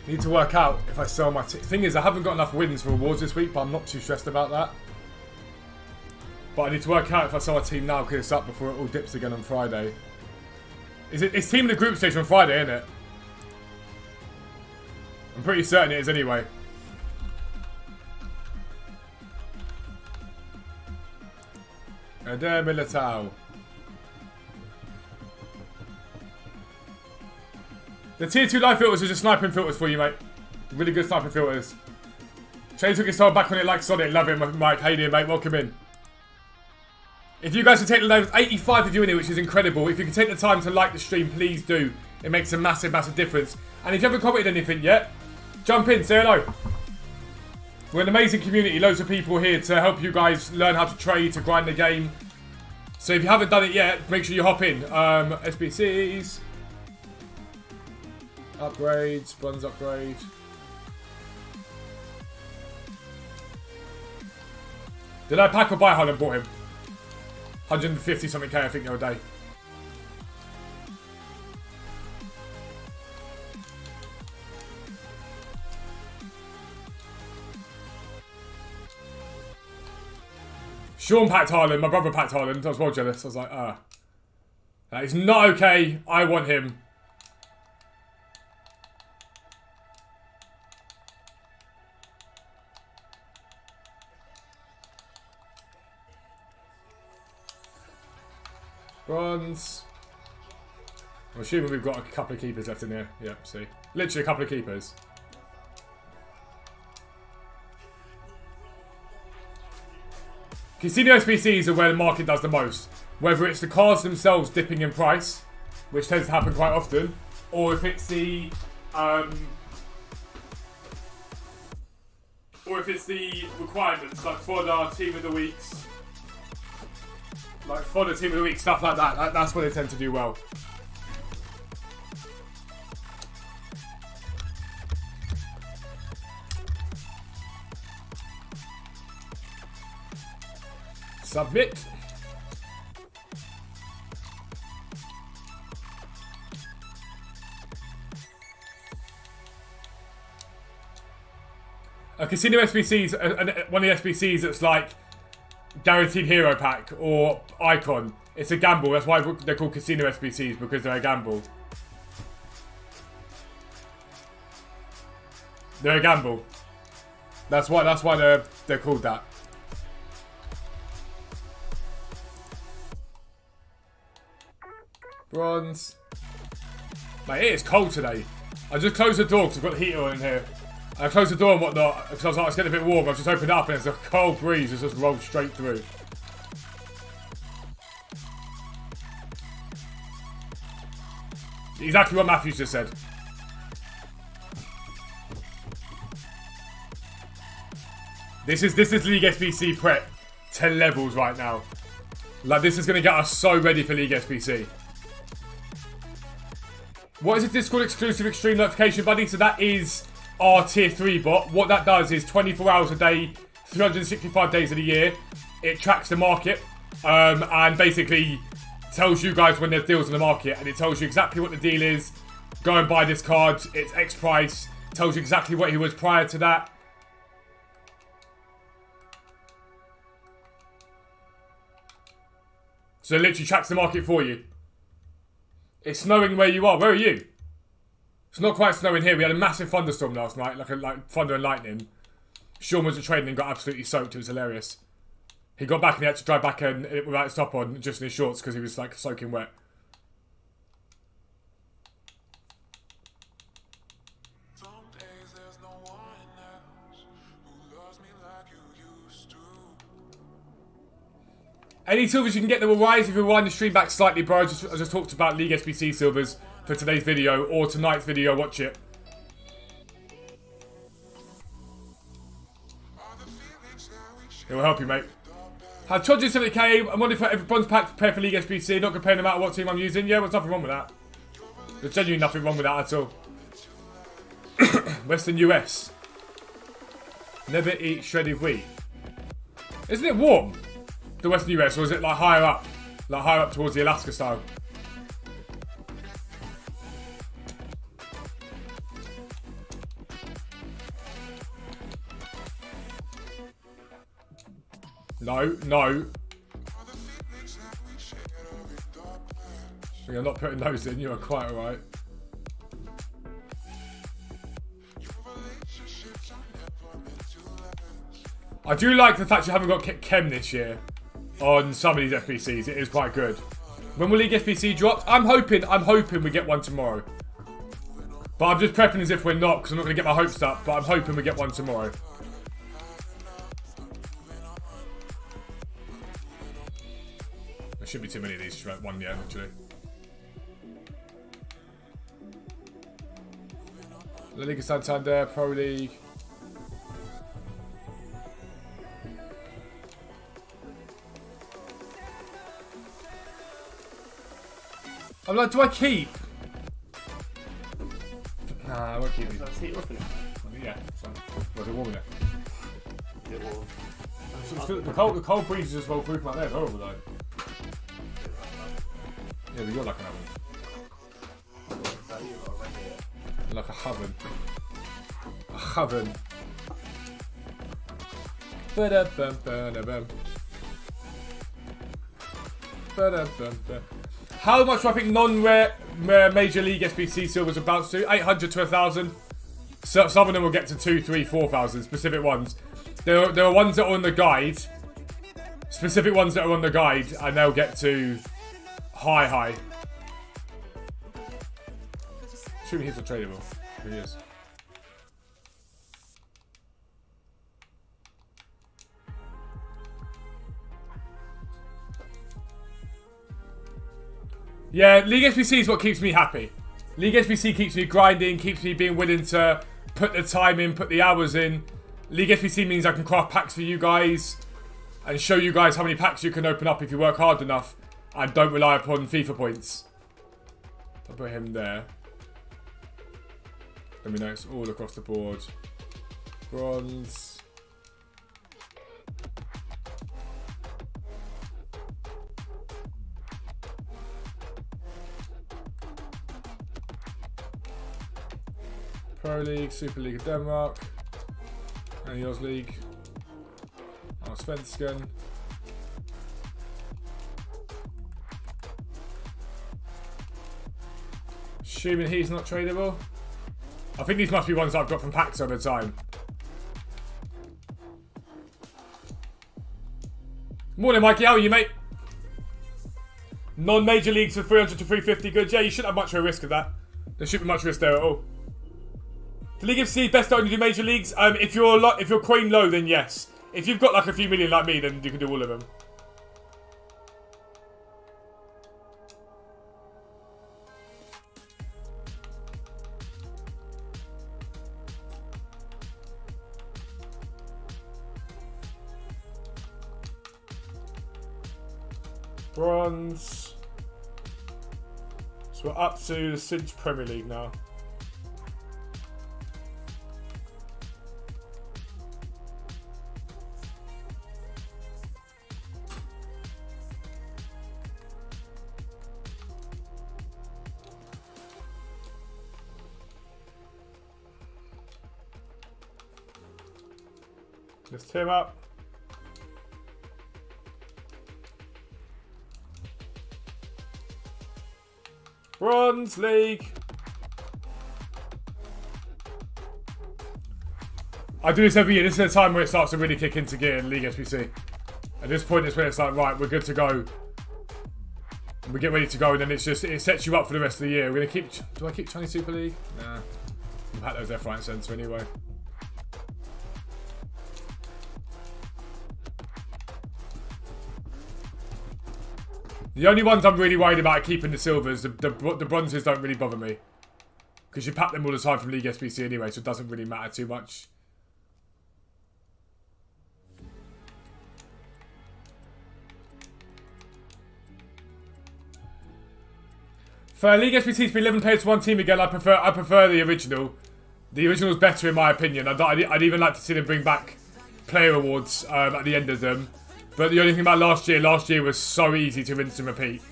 Need to work out if I sell my thing is I haven't got enough wins for rewards this week, but I'm not too stressed about that. But I need to work out if I sell my team now because it's up before it all dips again on Friday. It's team in the group stage on Friday, isn't it? I'm pretty certain it is anyway. Eder Militao. The tier 2 life filters are just sniping filters for you, mate. Really good sniping filters. Shane took his time back on it like Sonic. Love him, Mike. Hey there, mate. Welcome in. If you guys can take the time, 85 of you in here, which is incredible. If you can take the time to like the stream, please do. It makes a massive, massive difference. And if you haven't commented anything yet, jump in, say hello. We're an amazing community. Loads of people here to help you guys learn how to trade, to grind the game. So if you haven't done it yet, make sure you hop in. SBCs. Upgrades, bronze upgrade. Did I pack or buy Holland? Bought him. 150 something K I think the other day. Sean packed Haaland. My brother packed Haaland. I was well jealous. I was like, that is not okay. I want him. Bronze. I'm assuming we've got a couple of keepers left in there. Yep, see. Literally a couple of keepers. Casino SBCs are where the market does the most. Whether it's the cards themselves dipping in price, which tends to happen quite often, or if it's the requirements, like fodder, team of the weeks, team of the week, stuff like that. That's where they tend to do well. Submit. A Casino SBCs, one of the SBCs that's like Guaranteed Hero Pack or Icon. It's a gamble. That's why they're called Casino SBCs, because they're a gamble. They're a gamble. That's why they're called that. Bronze. Mate, it is cold today. I just closed the door because I've got the heater on in here. I closed the door and whatnot because I was like, it's getting a bit warm. I've just opened it up and it's a cold breeze that's just rolled straight through. Exactly what Matthews just said. This is League SBC prep to levels right now. Like, this is going to get us so ready for League SBC. What is a Discord exclusive extreme notification buddy? So that is our tier 3 bot. What that does is 24 hours a day, 365 days of the year. It tracks the market and basically tells you guys when there's deals in the market, and it tells you exactly what the deal is. Go and buy this card. It's X price. Tells you exactly what he was prior to that. So it literally tracks the market for you. It's snowing where you are. Where are you? It's not quite snowing here. We had a massive thunderstorm last night, like thunder and lightning. Sean was at training and got absolutely soaked. It was hilarious. He got back and he had to drive back in without his top on, just in his shorts, because he was like soaking wet. Any silvers you can get that will rise if you wind the stream back slightly, bro. I just talked about League SBC silvers for today's video, or tonight's video, watch it. It will help you, mate. Have Chodgy 70k. I'm wondering if every bronze pack to prepare for League SBC, not comparing no matter what team I'm using. Yeah, there's nothing wrong with that. There's genuinely nothing wrong with that at all. Western US. Never eat shredded wheat. Isn't it warm? The Western US, or is it like higher up? Like higher up towards the Alaska style? No, no. You're not putting those in, you are quite alright. I do like the fact you haven't got Chem this year on some of these FBCs. It is quite good. When will League FBC drop? I'm hoping we get one tomorrow. But I'm just prepping as if we're not, because I'm not going to get my hopes up, but I'm hoping we get one tomorrow. There shouldn't be too many of these, just one, yeah, actually. La Liga Santander, Pro League. I'm like, do I keep? Nah, I won't keep these. Let's heat up in it. Yeah, so, was it warm in it? Is it warm? The cold breeze is just rolled through from out there. It's horrible though. Yeah, but you're like an oven. Like a oven. A oven. Ba-da-bum-ba-da-bum. How much do I think non-rare Major League SBC silvers are bounced to? 800 to 1,000. So some of them will get to 2, 3, 4,000. Specific ones. There are ones that are on the guide. Specific ones that are on the guide, and they'll get to high. Assuming he's a tradable. He is. Yeah, League SBC is what keeps me happy. League SBC keeps me grinding, keeps me being willing to put the time in, put the hours in. League SBC means I can craft packs for you guys and show you guys how many packs you can open up if you work hard enough and don't rely upon FIFA points. I'll put him there. Let me know it's all across the board. Bronze. Pro League, Super League of Denmark, and Yours League. Svensken. Assuming he's not tradable. I think these must be ones I've got from packs over time. Morning, Mikey. How are you, mate? Non-major leagues for 300 to 350. Good. Yeah, you shouldn't have much of a risk of that. There shouldn't be much risk there at all. The League FC best to only do major leagues. If you're coin low, then yes. If you've got like a few million like me, then you can do all of them. Bronze. So we're up to the Cinch Premier League now. Lift him up. Bronze League. I do this every year. This is the time where it starts to really kick into gear in League SBC. At this point, it's when it's like, right, we're good to go. And we get ready to go, and then it's just, it sets you up for the rest of the year. We're going to keep, do I keep Chinese Super League? Nah. I'll pack those left, right, and centre anyway. The only ones I'm really worried about keeping the silvers, the bronzes don't really bother me. Because you pack them all the time from League SBC anyway, so it doesn't really matter too much. For League SBC to be 11 players to one team again, I prefer the original. The original's better in my opinion. I'd even like to see them bring back player awards at the end of them. But the only thing about last year was so easy to rinse and repeat.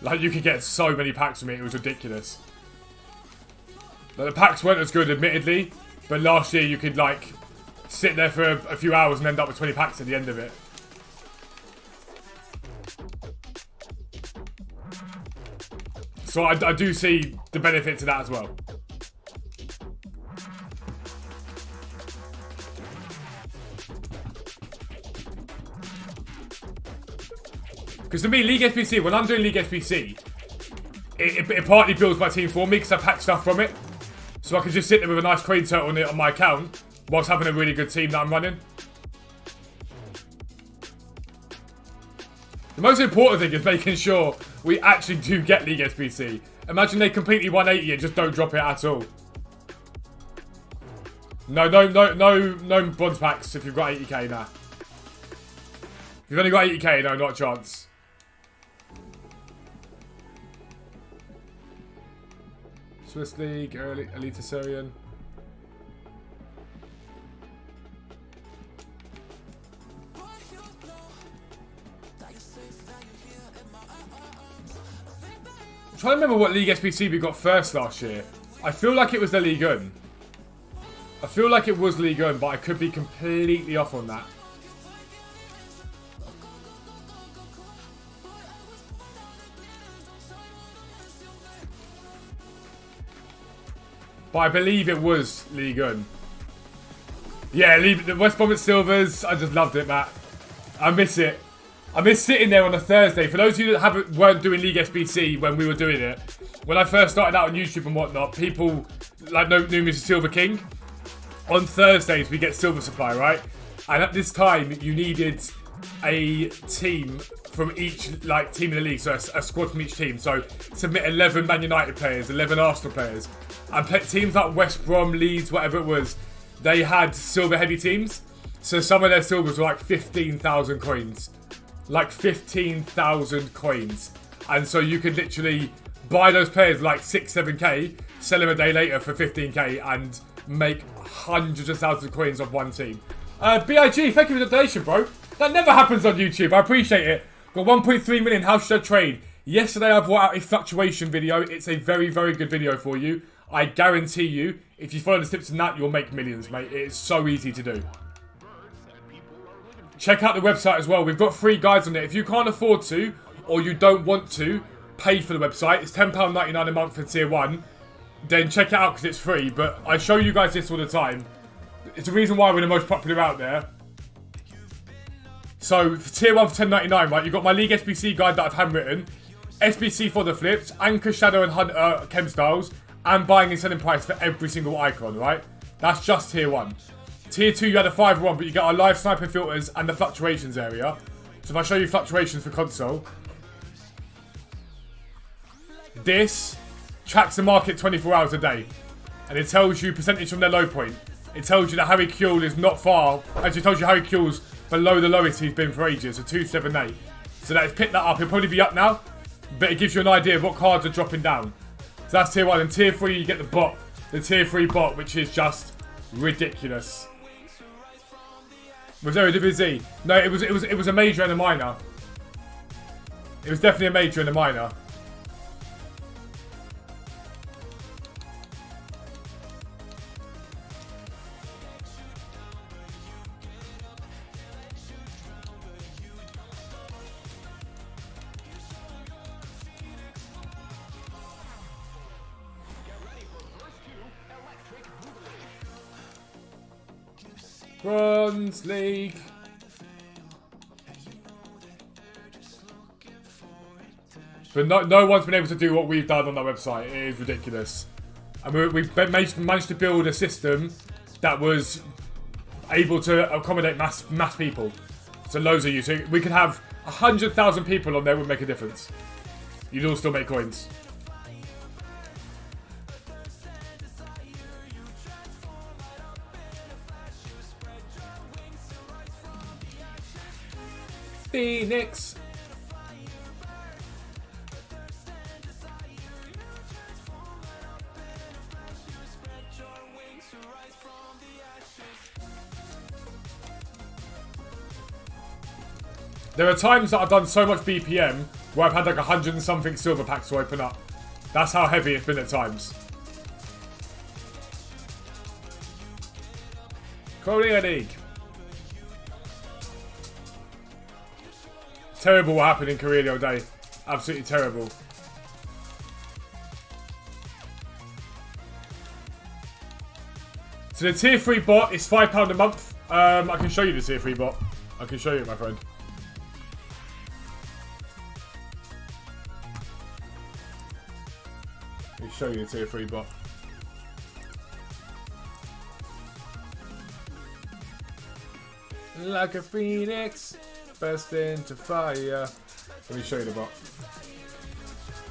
Like, you could get so many packs from it, it was ridiculous. Like, the packs weren't as good, admittedly, but last year you could, like, sit there for a few hours and end up with 20 packs at the end of it. So I do see the benefit to that as well. Because to me, League SBC, when I'm doing League SBC, it partly builds my team for me because I pack stuff from it. So I can just sit there with a nice coin total on my account whilst having a really good team that I'm running. The most important thing is making sure we actually do get League SBC. Imagine they completely 180 and just don't drop it at all. No bronze packs if you've got 80k now. If you've only got 80k, no, not a chance. Swiss League, Elite Syrian. I'm trying to remember what League SBC we got first last year. I feel like it was the Ligue 1. I feel like it was Ligue 1, but I could be completely off on that. But I believe it was League One. Yeah, the West Bromwich Silvers. I just loved it, Matt. I miss it. I miss sitting there on a Thursday. For those of you that weren't doing League SBC when we were doing it, when I first started out on YouTube and whatnot, people like knew me as Silver King. On Thursdays, we get Silver Supply, right? And at this time, you needed a team from each team in the league, so a squad from each team. So submit 11 Man United players, 11 Arsenal players, and teams like West Brom, Leeds, whatever it was, they had silver heavy teams. So some of their silvers were like 15,000 coins, like 15,000 coins, and so you could literally buy those players like 6-7k, sell them a day later for 15k, and make hundreds of thousands of coins off one team. BIG, thank you for the donation, bro. That never happens on YouTube. I appreciate it. Got 1.3 million. How should I trade? Yesterday I brought out a fluctuation video. It's a very, very good video for you. I guarantee you, if you follow the tips in that, you'll make millions, mate. It's so easy to do. Check out the website as well. We've got free guides on it. If you can't afford to, or you don't want to pay for the website, it's £10.99 a month for tier 1. Then check it out because it's free. But I show you guys this all the time. It's the reason why we're the most popular out there. So for tier 1 for £10.99, right, you've got my League SBC guide that I've handwritten, SBC for the flips, Anchor, Shadow and Hunter chem styles, and buying and selling price for every single icon, right? That's just tier 1. Tier 2 you had a 5-1, but you get our live sniper filters and the fluctuations area. So if I show you fluctuations for console, this tracks the market 24 hours a day. And it tells you percentage from their low point. It tells you that Harry Kewell is not far. Actually, it tells you Harry Kewell's below the lowest he's been for ages, so 278. So that it's picked that up. He'll probably be up now, but it gives you an idea of what cards are dropping down. So that's tier 1. And tier 3, you get the bot. The tier 3 bot, which is just ridiculous. Was there a Eredivisie? No, it was a major and a minor. It was definitely a major and a minor. Bronze League. But no one's been able to do what we've done on that website. It is ridiculous. And we've managed to build a system that was able to accommodate mass people. So loads of you. So we could have 100,000 people on there, would make a difference. You'd all still make coins. Phoenix. There are times that I've done so much BPM where I've had like 100 and something silver packs to open up. That's how heavy it's been at times. Korea League. Terrible what happened in Korea the other day. Absolutely terrible. So the tier 3 bot is £5 a month. I can show you the tier 3 bot. I can show you it, my friend. Let me show you the tier 3 bot. Like a phoenix. Burst into fire. Let me show you the bot.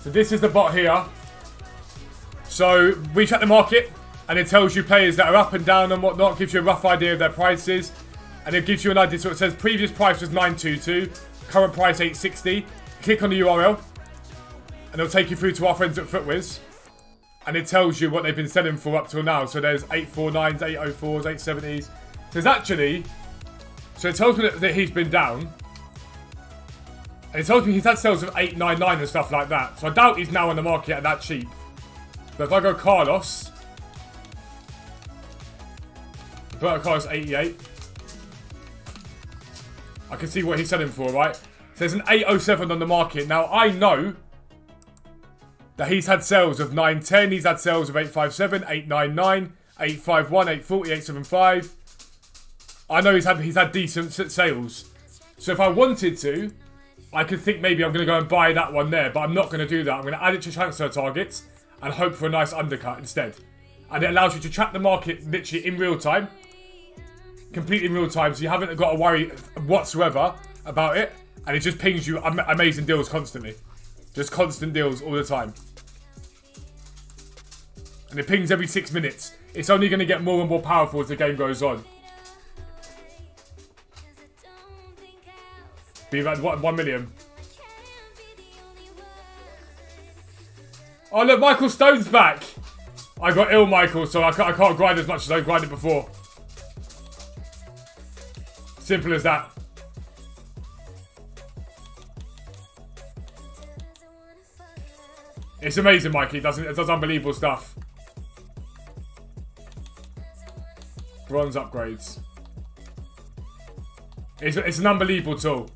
So this is the bot here. So we track the market and it tells you players that are up and down and whatnot, gives you a rough idea of their prices, and it gives you an idea. So it says previous price was 922, current price 860. Click on the URL and it'll take you through to our friends at Footwiz, and it tells you what they've been selling for up till now. So there's 849s, 804s, 870s. There's actually, so it tells me that he's been down. And it tells me he's had sales of 899 and stuff like that. So I doubt he's now on the market at that cheap. But if I go Carlos, Roberto Carlos 88, I can see what he's selling for, right? So there's an 807 on the market. Now I know that he's had sales of 910. He's had sales of 857, 899, 851, 840, 875. I know he's had decent sales. So if I wanted to, I could think maybe I'm going to go and buy that one there, but I'm not going to do that. I'm going to add it to transfer targets and hope for a nice undercut instead. And it allows you to track the market literally in real time. Completely in real time, so you haven't got to worry whatsoever about it. And it just pings you amazing deals constantly. Just constant deals all the time. And it pings every 6 minutes. It's only going to get more and more powerful as the game goes on. Be about 1 million. Oh look, Michael Stone's back. I got ill, Michael, so I can't grind as much as I grinded before. Simple as that. It's amazing, Mikey. It does unbelievable stuff. Bronze upgrades. It's an unbelievable tool.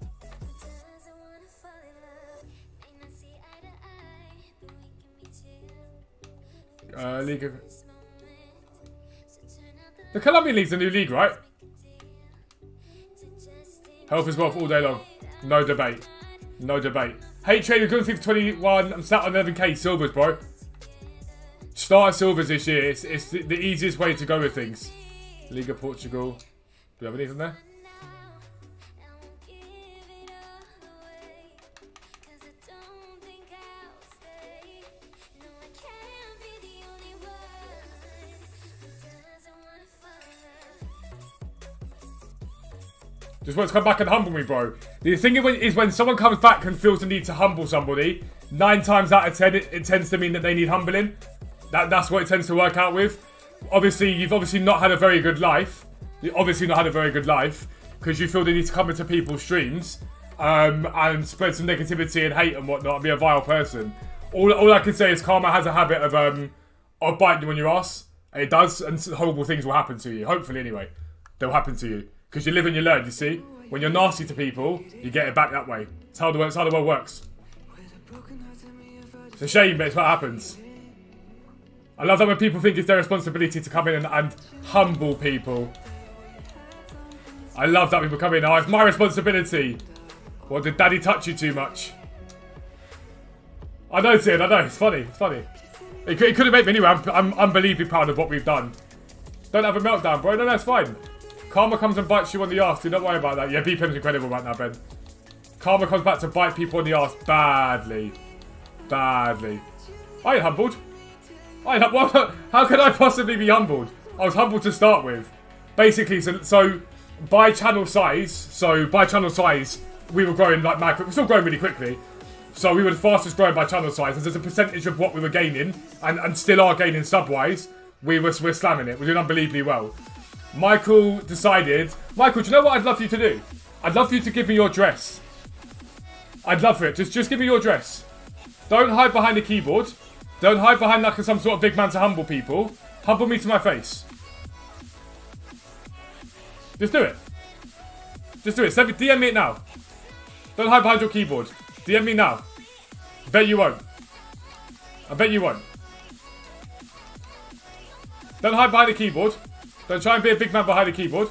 League of... The Colombian League's a new league, right? Health is wealth all day long. No debate. No debate. Hey, trader, good FIFA 21. I'm sat on 11k silvers, bro. Start silvers this year. It's the easiest way to go with things. League of Portugal. Do we have anything there? Just want to come back and humble me, bro. The thing is when someone comes back and feels the need to humble somebody, 9 times out of 10, it tends to mean that they need humbling. That's what it tends to work out with. Obviously, you've not had a very good life. You've obviously not had a very good life because you feel the need to come into people's streams and spread some negativity and hate and whatnot and be a vile person. All I can say is karma has a habit of biting you on your ass. And it does, and horrible things will happen to you. Hopefully, anyway. They'll happen to you. Because you live and you learn, you see? When you're nasty to people, you get it back that way. It's how the world works. It's a shame, but it's what happens. I love that when people think it's their responsibility to come in and humble people. I love that people come in, oh, it's my responsibility. Well, did daddy touch you too much? I know, Sid, I know. It's funny. It's funny. It could have made me anyway. I'm unbelievably proud of what we've done. Don't have a meltdown, bro. No, that's fine. Karma comes and bites you on the arse. Do not worry about that. Yeah, BPM's incredible right now, Ben. Karma comes back to bite people on the arse badly. Badly. I ain't humbled. How could I possibly be humbled? I was humbled to start with. Basically, so by channel size, we were growing like mad. We're still growing really quickly. So we were the fastest growing by channel size. And as a percentage of what we were gaining, and still are gaining sub-wise, we're slamming it. We're doing unbelievably well. Michael decided... Michael, do you know what I'd love for you to do? I'd love for you to give me your dress. I'd love for it. Just give me your dress. Don't hide behind the keyboard. Don't hide behind like some sort of big man to humble people. Humble me to my face. Just do it. Just do it. DM me it now. Don't hide behind your keyboard. DM me now. I bet you won't. I bet you won't. Don't hide behind the keyboard. Don't try and be a big man behind the keyboard.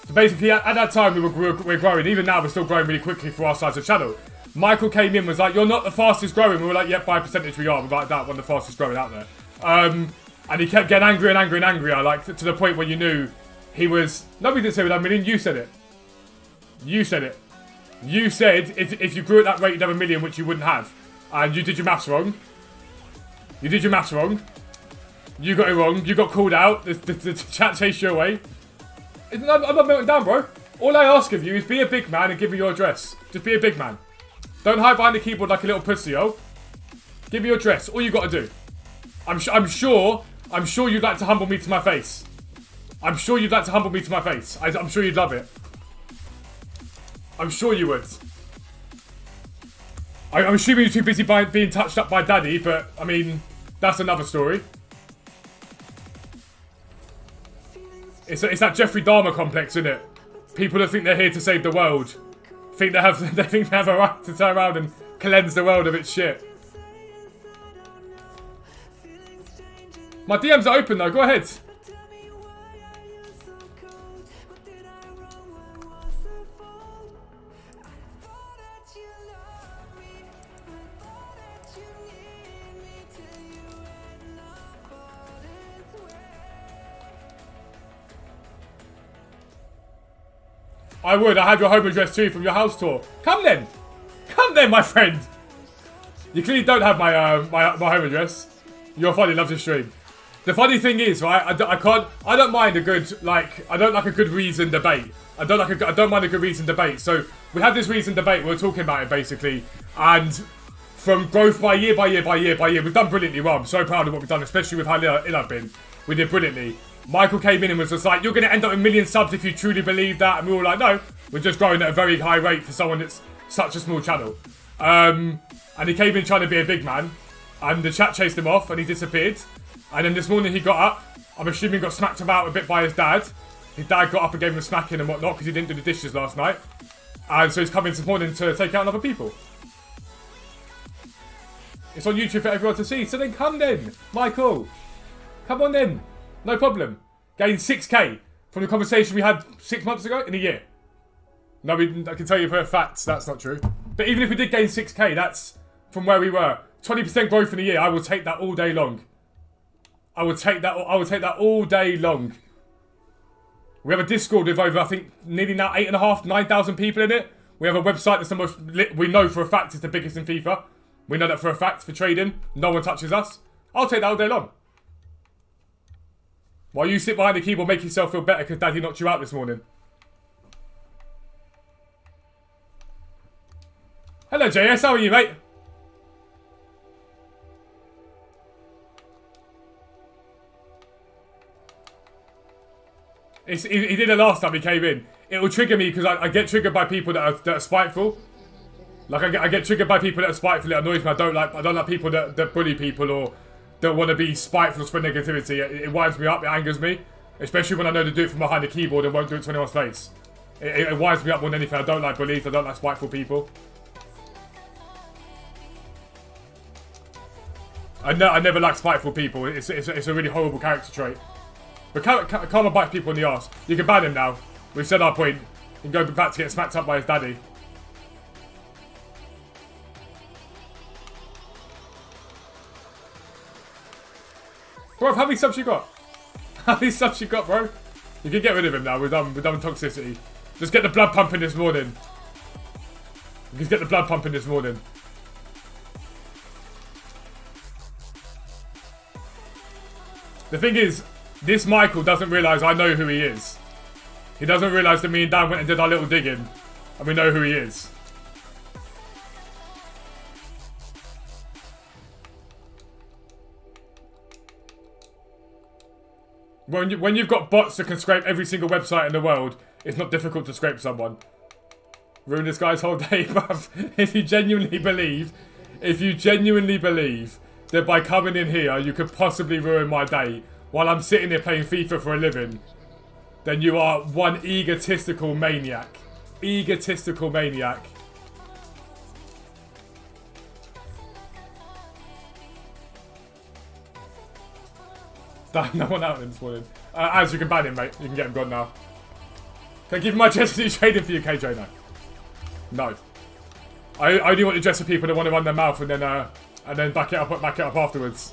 So basically, at that time, we were growing. Even now, we're still growing really quickly for our size of channel. Michael came in, was like, you're not the fastest growing. We were like, yep, by percentage we are. We're like that, one of the fastest growing out there. And he kept getting angrier and angrier and angrier, like, to the point where you knew he was... Nobody didn't say that, I mean, you said it. You said it. You said if you grew at that rate, you'd have 1 million, which you wouldn't have. And you did your maths wrong. You did your maths wrong. You got it wrong. You got called out. The chat chased you away. I'm not melting down, bro. All I ask of you is be a big man and give me your address. Just be a big man. Don't hide behind the keyboard like a little pussy, yo. Give me your address. All you got to do. I'm sure you'd like to humble me to my face. I'm sure you'd like to humble me to my face. I'm sure you'd love it. I'm sure you would. I'm assuming you're too busy being touched up by daddy, but, I mean, that's another story. It's that Jeffrey Dahmer complex, isn't it? People that think they're here to save the world think they have a right to turn around and cleanse the world of its shit. My DMs are open though, go ahead. I would. I have your home address too from your house tour. Come then. Come then, my friend. You clearly don't have my my home address. You're funny. Love to stream. The funny thing is, right? I don't mind a good I don't like a good reasoned debate. I don't mind a good reasoned debate. So we had this reasoned debate. We were talking about it basically, and from growth by year by year by year by year, we've done brilliantly well. I'm so proud of what we've done, especially with how ill I've been. We did brilliantly. Michael came in and was just like, you're going to end up with 1 million subs if you truly believe that. And we were like, no, we're just growing at a very high rate for someone that's such a small channel. And he came in trying to be a big man. And the chat chased him off and he disappeared. And then this morning he got up. I'm assuming got smacked about a bit by his dad. His dad got up and gave him a smacking and whatnot because he didn't do the dishes last night. And so he's come in this morning to take out other people. It's on YouTube for everyone to see. So then come then, Michael. Come on then. No problem. Gained 6k from the conversation we had 6 months ago in a year. No, I can tell you for a fact that's not true. But even if we did gain 6k, that's from where we were. 20% growth in a year. I will take that all day long. I would take that all day long. We have a Discord with over, I think, nearly now 8,500, 9,000 people in it. We have a website that's the most lit. We know for a fact it's the biggest in FIFA. We know that for a fact for trading. No one touches us. I'll take that all day long. While you sit behind the keyboard, make yourself feel better because Daddy knocked you out this morning. Hello, JS. How are you, mate? He did it last time he came in. It will trigger me because I get triggered by people that are spiteful. Like I get triggered by people that are spiteful. It annoys me. I don't like people that bully people or that want to be spiteful, spread negativity. It winds me up. It angers me, especially when I know to do it from behind the keyboard and won't do it to anyone's face. It winds me up more than anything. I don't like bullies. I don't like spiteful people. I never like spiteful people. It's a really horrible character trait. But Karma bites people in the arse. You can ban him now. We've said our point. He can go back to get smacked up by his daddy. Bro, how many subs you got? How many subs you got, bro? You can get rid of him now. We're done with toxicity. Just get the blood pumping this morning. Just get the blood pumping this morning. The thing is, this Michael doesn't realise I know who he is. He doesn't realise that me and Dan went and did our little digging. And we know who he is. When you've got bots that can scrape every single website in the world, it's not difficult to scrape someone. Ruin this guy's whole day, bruv. If you genuinely believe that by coming in here you could possibly ruin my day while I'm sitting here playing FIFA for a living, then you are one egotistical maniac. Egotistical maniac. No one out this morning. As you can ban him, mate. You can get him gone now. Can I give him my dress to trading for you, KJ? No. I only want to dress for people that want to run their mouth and then back it up afterwards.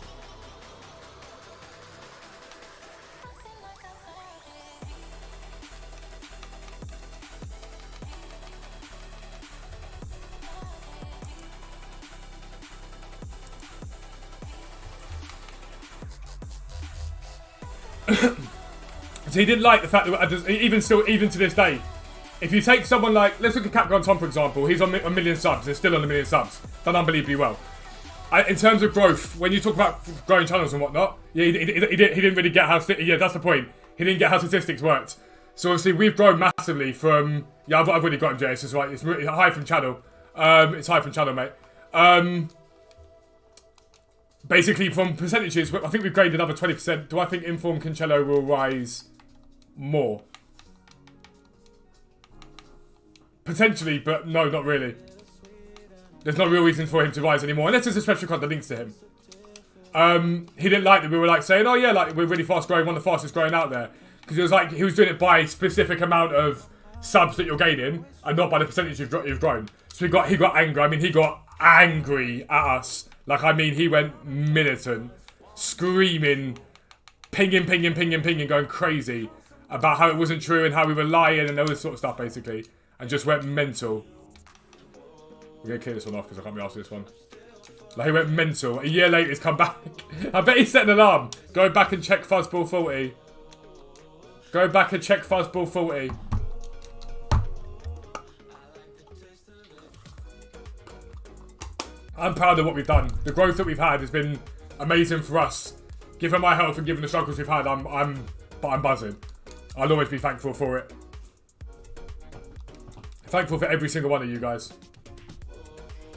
So he didn't like the fact that even to this day, if you take someone like, let's look at Capcom Tom for example, he's on a million subs, he's still on 1 million subs, done unbelievably well. In terms of growth, when you talk about growing channels and whatnot, yeah, he didn't really get how, yeah, that's the point. He didn't get how statistics worked. So obviously we've grown massively from, yeah, I've already got him, Jay, it's right, it's high from channel. It's high from channel, mate. Basically, from percentages, I think we've gained another 20%. Do I think Inform Cancelo will rise more? Potentially, but no, not really. There's no real reason for him to rise anymore, unless there's a special card that links to him. He didn't like that we were like saying, oh yeah, like we're really fast growing, one of the fastest growing out there. Because it was like, he was doing it by specific amount of subs that you're gaining, and not by the percentage you've grown. So he got angry. I mean, he got angry at us. Like, I mean, he went militant, screaming, pinging, going crazy about how it wasn't true and how we were lying and all this sort of stuff, basically. And just went mental. We're going to clear this one off because I can't be asked this one. Like, he went mental. A year later, he's come back. I bet he set an alarm. Go back and check Fuzzball 40. Go back and check Fuzzball 40. I'm proud of what we've done. The growth that we've had has been amazing for us. Given my health and given the struggles we've had, I'm buzzing. I'll always be thankful for it. Thankful for every single one of you guys.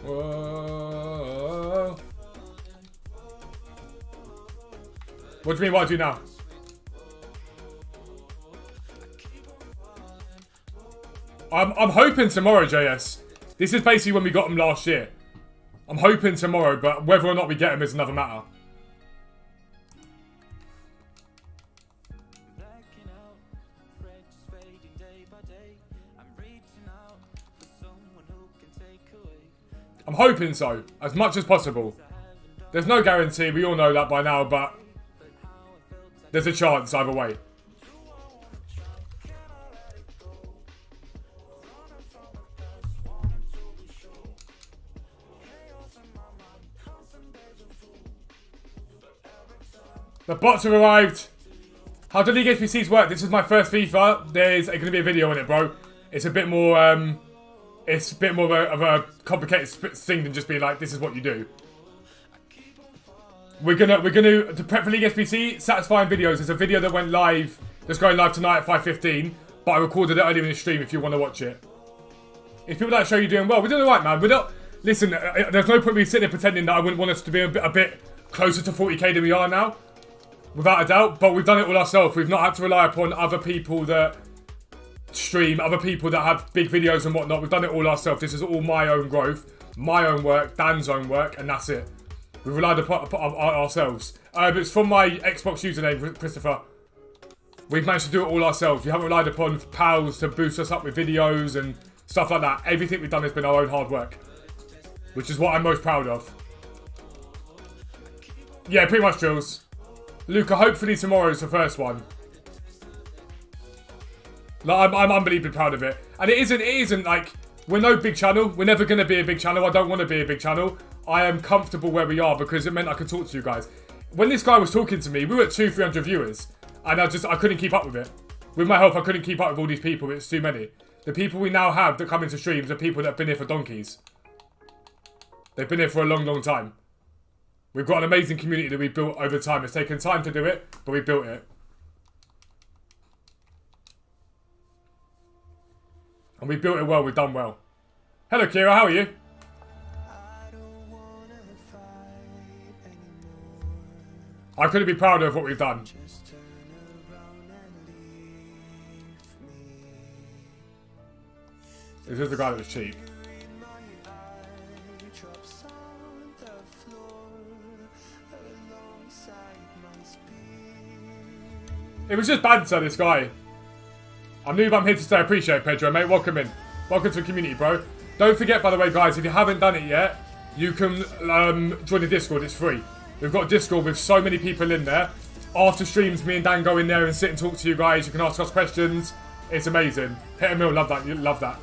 Whoa. What do you mean, what do you now? I'm hoping tomorrow, JS. This is basically when we got them last year. I'm hoping tomorrow, but whether or not we get them is another matter. I'm hoping so, as much as possible. There's no guarantee, we all know that by now, but there's a chance either way. The bots have arrived. How do League HPCs work? This is my first FIFA. There's going to be a video on it, bro. It's a bit more, of a complicated thing than just being like, this is what you do. We're gonna to prep for League SPC, satisfying videos. There's a video that went live, that's going live tonight at 5:15, but I recorded it earlier in the stream if you want to watch it. If people like show you doing well, we're doing alright, man. We're not, listen, there's no point me sitting there pretending that I wouldn't want us to be a bit closer to 40k than we are now. Without a doubt, but we've done it all ourselves. We've not had to rely upon other people that stream, other people that have big videos and whatnot. We've done it all ourselves. This is all my own growth, my own work, Dan's own work, and that's it. We've relied upon ourselves. But it's from my Xbox username, Christopher. We've managed to do it all ourselves. We haven't relied upon pals to boost us up with videos and stuff like that. Everything we've done has been our own hard work, which is what I'm most proud of. Yeah, pretty much, Jules. Luca, hopefully tomorrow's the first one. Like, I'm unbelievably proud of it. And it isn't like, we're no big channel. We're never going to be a big channel. I don't want to be a big channel. I am comfortable where we are because it meant I could talk to you guys. When this guy was talking to me, we were at 200-300 viewers. And I couldn't keep up with it. With my health, I couldn't keep up with all these people. It's too many. The people we now have that come into streams are people that have been here for donkeys. They've been here for a long, long time. We've got an amazing community that we've built over time. It's taken time to do it, but we built it. And we built it well, we've done well. Hello Kira, how are you? I couldn't be prouder of what we've done. This is the guy that was cheap. It was just banter, this guy. I'm new, but I'm here to stay. I appreciate it, Pedro, mate. Welcome in. Welcome to the community, bro. Don't forget, by the way, guys, if you haven't done it yet, you can join the Discord. It's free. We've got a Discord with so many people in there. After streams, me and Dan go in there and sit and talk to you guys. You can ask us questions. It's amazing. Hit a mill. Love that. You love that.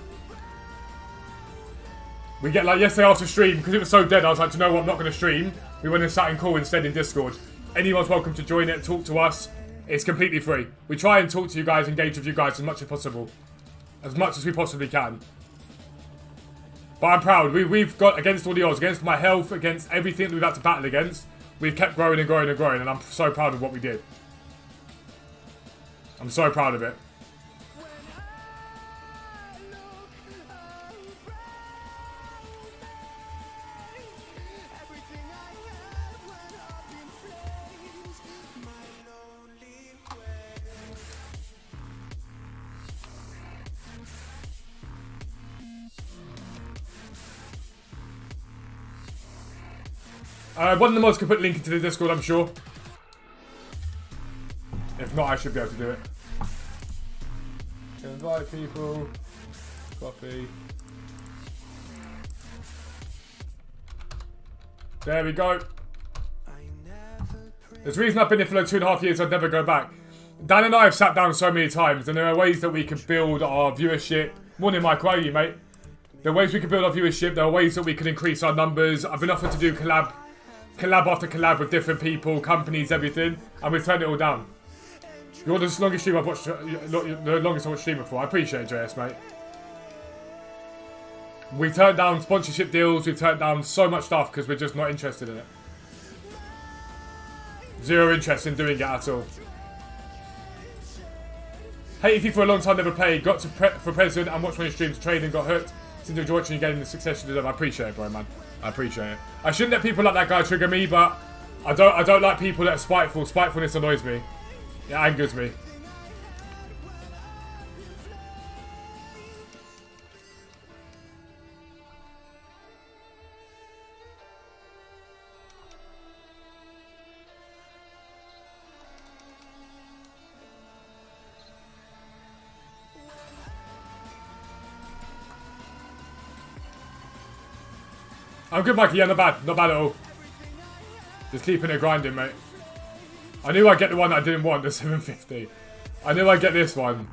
We get, like, yesterday after stream, because it was so dead, I was like, do you know what? I'm not going to stream. We went and sat in call instead in Discord. Anyone's welcome to join it, talk to us. It's completely free. We try and talk to you guys, engage with you guys as much as possible. As much as we possibly can. But I'm proud. We've got, against all the odds, against my health, against everything that we've had to battle against, we've kept growing and growing and growing, and I'm so proud of what we did. I'm so proud of it. One of the mods can put a link into the Discord, I'm sure. If not, I should be able to do it. Invite people. Copy. There we go. There's a reason I've been here for like 2.5 years, I'd never go back. Dan and I have sat down so many times, and there are ways that we can build our viewership. Morning, Mike, how are you, mate? There are ways we can build our viewership, there are ways that we can increase our numbers. I've been offered to do collab after collab with different people, companies, everything, and we've turned it all down. You're the longest stream I've watched, the longest I've watched stream before. I appreciate it, JS, mate. We've turned down sponsorship deals, we've turned down so much stuff because we're just not interested in it. Zero interest in doing it at all. Hated FIFA for a long time, never played. Got to prep for president and watched one of your streams, trade and got hooked. Since enjoyed watching you getting the success you deserve. I appreciate it, bro, man. I appreciate it. I shouldn't let people like that guy trigger me, but I don't like people that are spiteful. Spitefulness annoys me. It angers me. I'm good, Mikey. Yeah, not bad. Not bad at all. Just keeping it grinding, mate. I knew I'd get the one that I didn't want, the 750. I knew I'd get this one.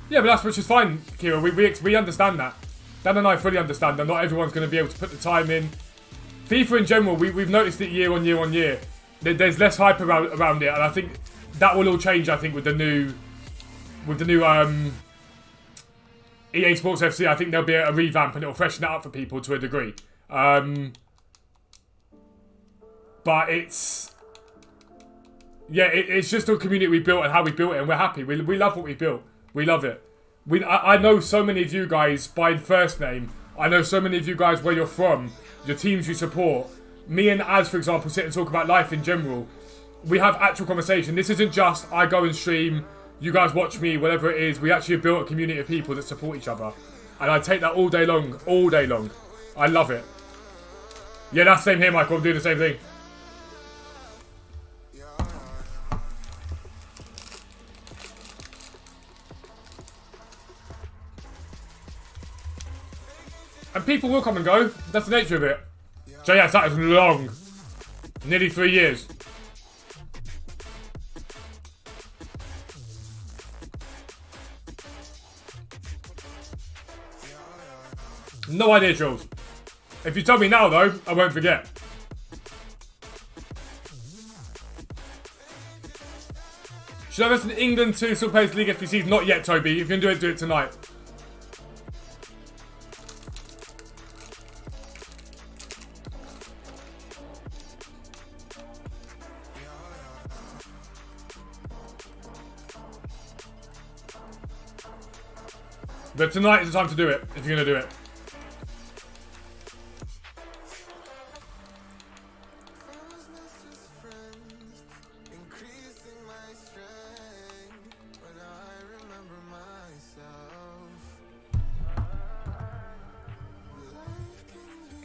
Yeah, but that's which is fine, Kira. We understand that. Dan and I fully understand that not everyone's going to be able to put the time in. FIFA in general, we've noticed it year on year on year. There's less hype around it, and I think that will all change. I think with the new EA Sports FC, I think there'll be a revamp and it'll freshen it up for people to a degree. But it's... Yeah, it's just a community we built and how we built it, and we're happy. We love what we built. We love it. I know so many of you guys by first name. I know so many of you guys where you're from, your teams you support. Me and Az, for example, sit and talk about life in general. We have actual conversation. This isn't just I go and stream, you guys watch me, whatever it is. We actually have built a community of people that support each other. And I take that all day long. All day long. I love it. Yeah, that's the same here, Michael. I'm doing the same thing. And people will come and go. That's the nature of it. So yes, that is long. Nearly 3 years. No idea, Jules. If you tell me now, though, I won't forget. Should I listen to England too? Still plays League FPCs? Not yet, Toby. If you can do it tonight. But tonight is the time to do it, if you're going to do it.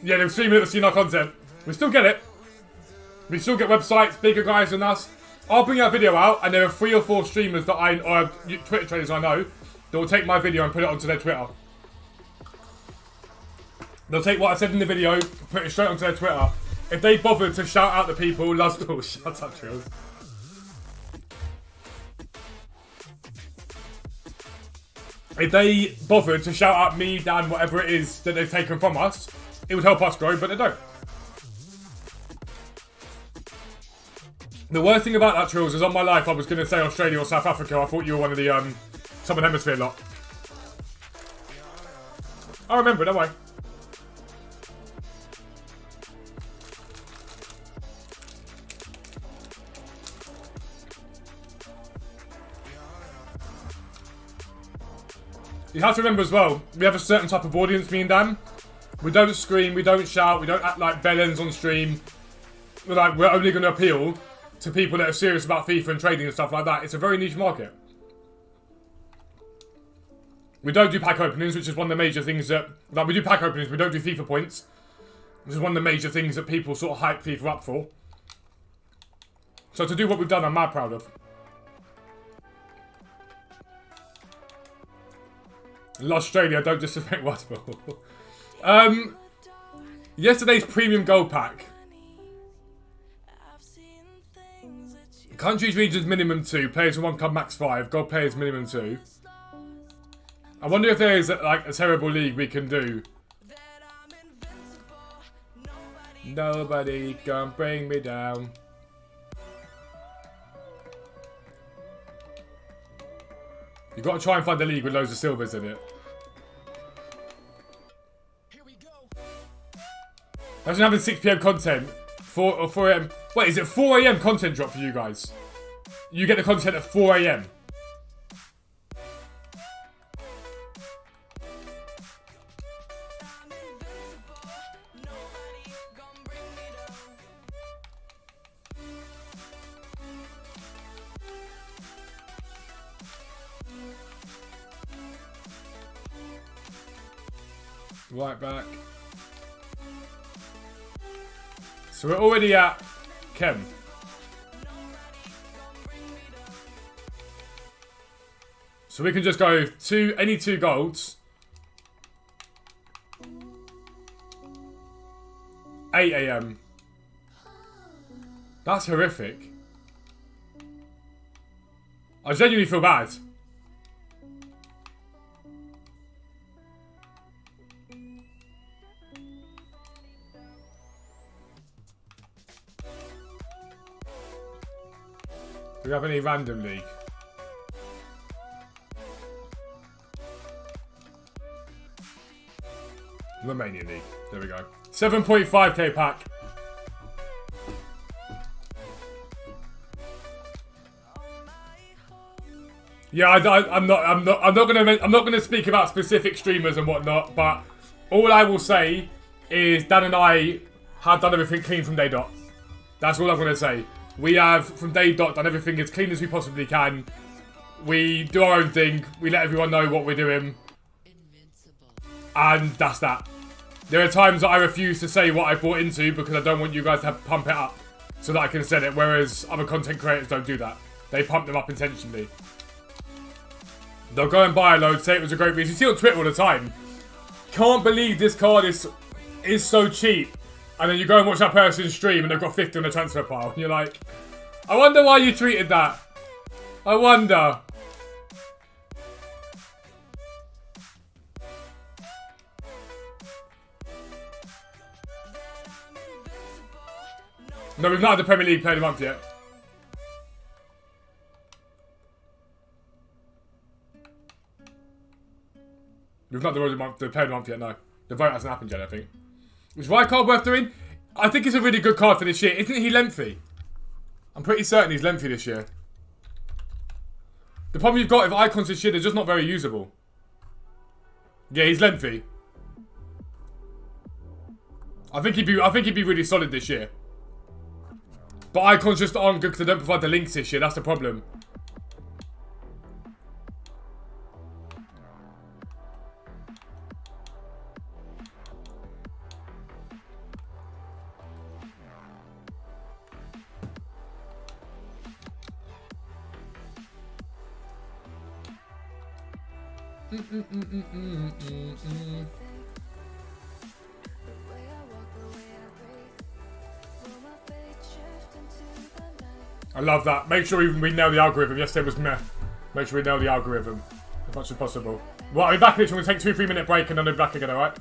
Yeah, they're streaming it to see our content. We still get it. We still get websites, bigger guys than us. I'll bring a video out, and there are 3 or 4 streamers that or Twitter traders I know, that will take my video and put it onto their Twitter. They'll take what I said in the video, put it straight onto their Twitter. If they bother to shout out the people, oh, shut up, Trills. If they bothered to shout out me, Dan, whatever it is that they've taken from us, it would help us grow, but they don't. The worst thing about that, Trills, is on my life I was going to say Australia or South Africa. I thought you were one of the Southern Hemisphere lot. I remember it, don't worry. You have to remember as well, we have a certain type of audience, me and Dan. We don't scream, we don't shout, we don't act like bellends on stream. We're only going to appeal to people that are serious about FIFA and trading and stuff like that. It's a very niche market. We don't do pack openings, which is one of the major things that... Like, we do pack openings, we don't do FIFA points. Which is one of the major things that people sort of hype FIFA up for. So to do what we've done, I'm mad proud of. Australia, don't disrespect Westball. Yesterday's premium gold pack. Countries, regions, minimum 2. Players in 1 club, max 5. Gold players, minimum 2. I wonder if there is like a terrible league we can do. Nobody can bring me down. You got to try and find a league with loads of silvers in it. Imagine having 6 PM content, 4 AM. Wait, is it 4 AM content drop for you guys? You get the content at 4 AM. Right back. So we're already at Kem. So we can just go to any 2 golds. 8 AM. That's horrific. I genuinely feel bad. Do we have any random league? Romanian league. There we go. 7.5k pack. Yeah, I'm not gonna speak about specific streamers and whatnot, but all I will say is Dan and I have done everything clean from day dot. That's all I'm gonna say. We have, from day dot, done everything as clean as we possibly can. We do our own thing. We let everyone know what we're doing. And that's that. There are times that I refuse to say what I bought into because I don't want you guys to have to pump it up so that I can sell it, whereas other content creators don't do that. They pump them up intentionally. They'll go and buy a load, say it was a great piece. You see on Twitter all the time. Can't believe this card is so cheap. And then you go and watch that person's stream and they've got 50 on the transfer pile. And you're like, I wonder why you tweeted that. I wonder. No, we've not had the Premier League Player of the Month yet. We've not the Player of the Month yet, no. The vote hasn't happened yet, I think. Is Rijkaard worth doing? I think it's a really good card for this year. Isn't he lengthy? I'm pretty certain he's lengthy this year. The problem you've got with icons this year, they're just not very usable. Yeah, he's lengthy. I think he'd be really solid this year. But icons just aren't good because they don't provide the links this year. That's the problem. I love that. Make sure we nail the algorithm. Yesterday was meh. Make sure we nail the algorithm as much as possible. Well, I'll be back literally. We'll take 2-3 minute break and then I'll be back again, alright?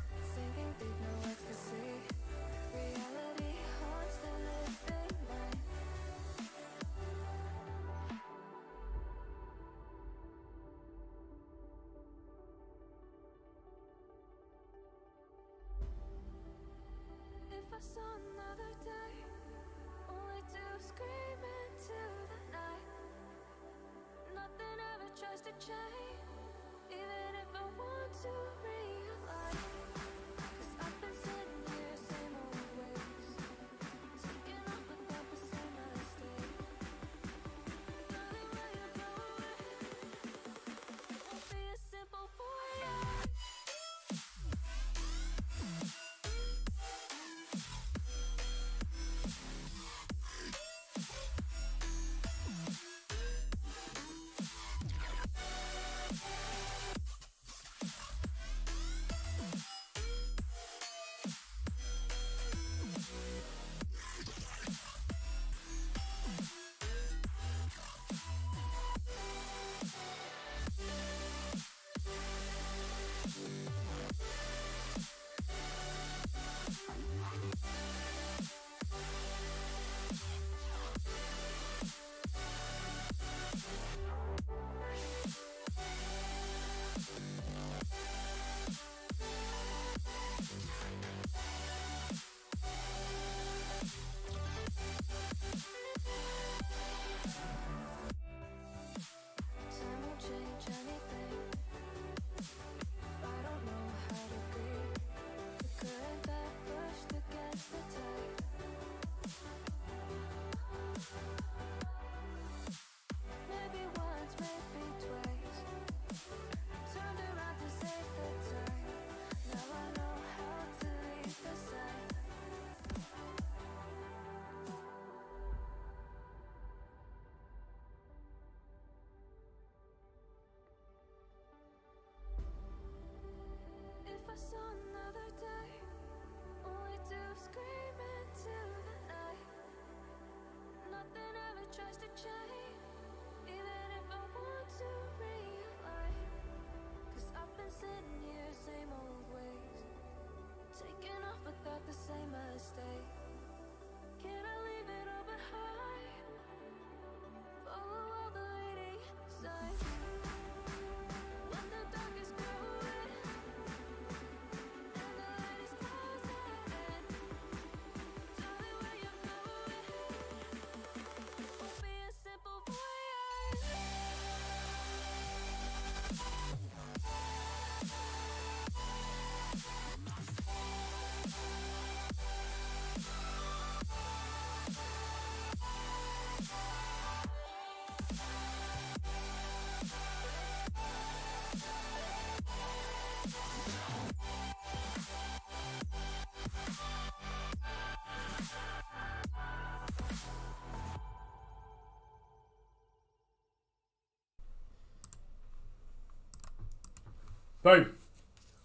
Boom.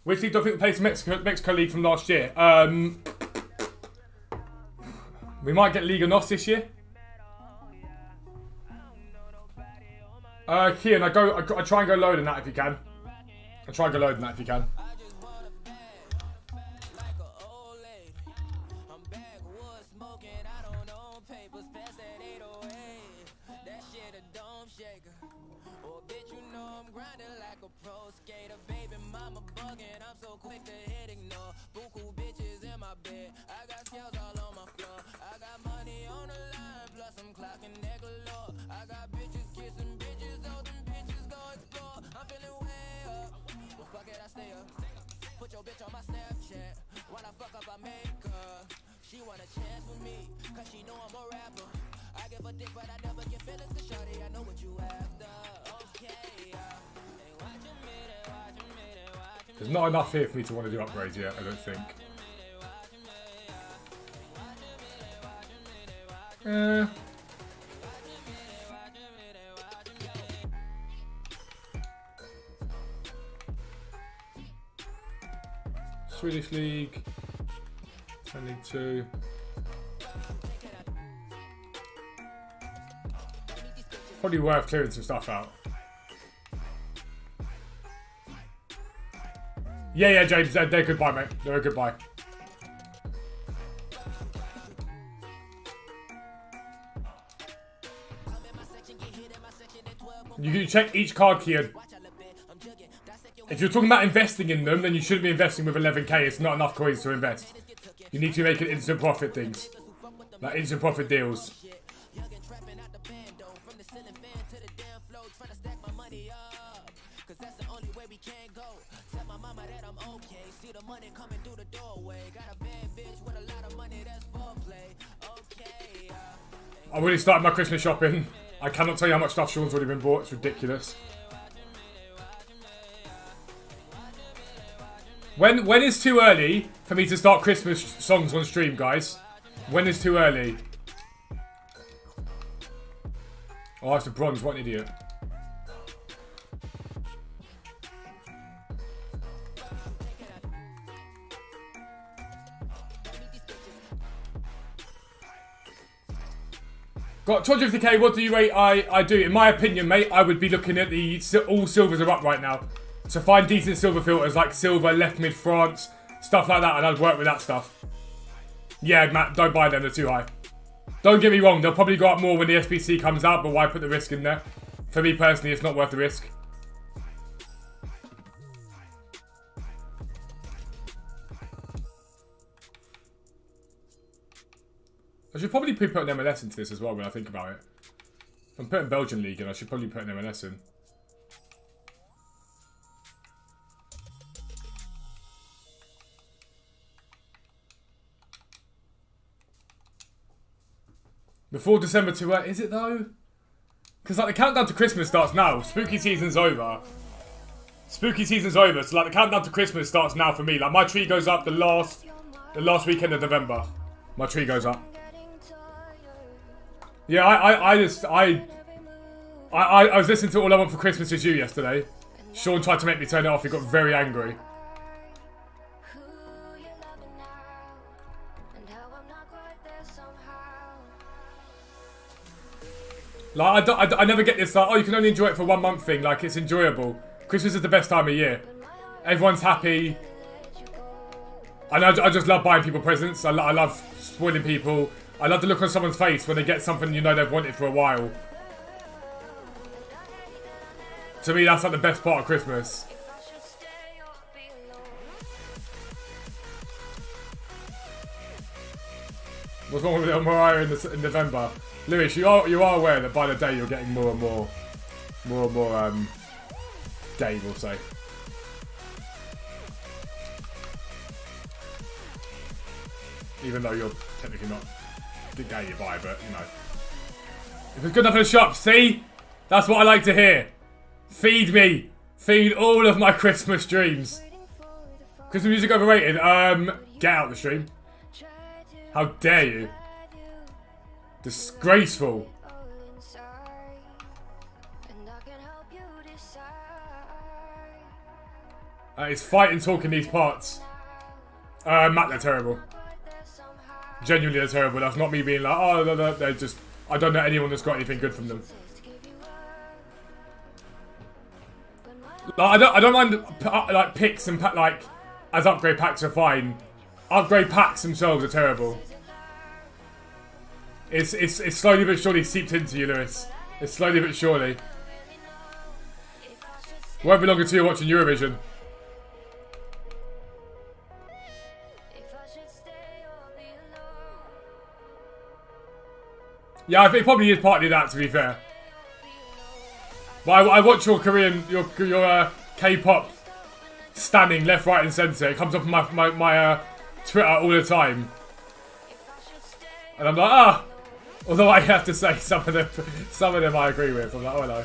Which league do I think plays Mexico League from last year? We might get Liga NOS this year. Kian, I try and go lower than that if you can. I try and go lower than that if you can. There's not enough here for me to want to do upgrades yet, I don't think. Swedish League, 22. Probably worth clearing some stuff out. Yeah, James, they're a good buy, mate. They're a good buy. You can check each card, Kian. If you're talking about investing in them, then you shouldn't be investing with 11k. It's not enough coins to invest. You need to make it instant profit things. Like instant profit deals. I've already started my Christmas shopping. I cannot tell you how much stuff Sean's already been bought. It's ridiculous. When is too early for me to start Christmas songs on stream, guys? When is too early? Oh, that's a bronze. What an idiot. Got 250k, what do you rate I do? In my opinion, mate, I would be looking at the... All silvers are up right now. So find decent silver filters like silver, left mid France, stuff like that, and I'd work with that stuff. Yeah, Matt, don't buy them, they're too high. Don't get me wrong, they'll probably go up more when the SBC comes out, but why put the risk in there? For me personally, it's not worth the risk. I should probably put an MLS into this as well when I think about it. If I'm putting Belgian League in, I should probably put an MLS in. Before December to is it though? Because like the countdown to Christmas starts now. Spooky season's over. Spooky season's over, so like the countdown to Christmas starts now for me. Like my tree goes up the last weekend of November. My tree goes up. Yeah, I was listening to All I Want for Christmas Is You yesterday. Sean tried to make me turn it off. He got very angry. Like I never get this like, oh, you can only enjoy it for 1 month thing. Like it's enjoyable. Christmas is the best time of year. Everyone's happy. And I just love buying people presents. I love spoiling people. I love the look on someone's face when they get something you know they've wanted for a while. To me, that's like the best part of Christmas. What's wrong with Little Mariah in November? Lewis, you are aware that by the day you're getting more and more gay, we'll say. Even though you're technically not gay, you buy, but you know. If it's good enough in the shop, see? That's what I like to hear. Feed me. Feed all of my Christmas dreams. Christmas music overrated. Get out the stream. How dare you? Disgraceful. It's fight and talk in these parts. Matt, they're terrible. Genuinely, they're terrible. That's not me being like, oh, no, they're just... I don't know anyone that's got anything good from them. Like, I don't mind like picks and like as upgrade packs are fine. Upgrade packs themselves are terrible. It's slowly but surely seeped into you, Lewis. It's slowly but surely. Won't be long until you're watching Eurovision. Yeah, I think it probably is partly that, to be fair. But I watch your Korean, your K-pop standing left, right, and centre. It comes up on my Twitter all the time, and I'm like, ah. Although I have to say, some of them I agree with. I'm like, oh hello.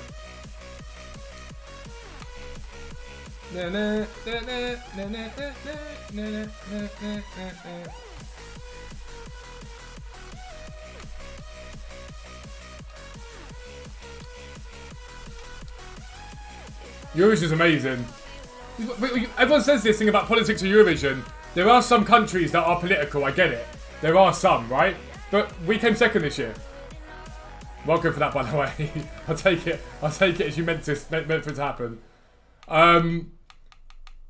Eurovision's amazing. Everyone says this thing about politics of Eurovision. There are some countries that are political, I get it. There are some, right? But we came second this year. Welcome for that, by the way. I'll take it as you meant for it to happen.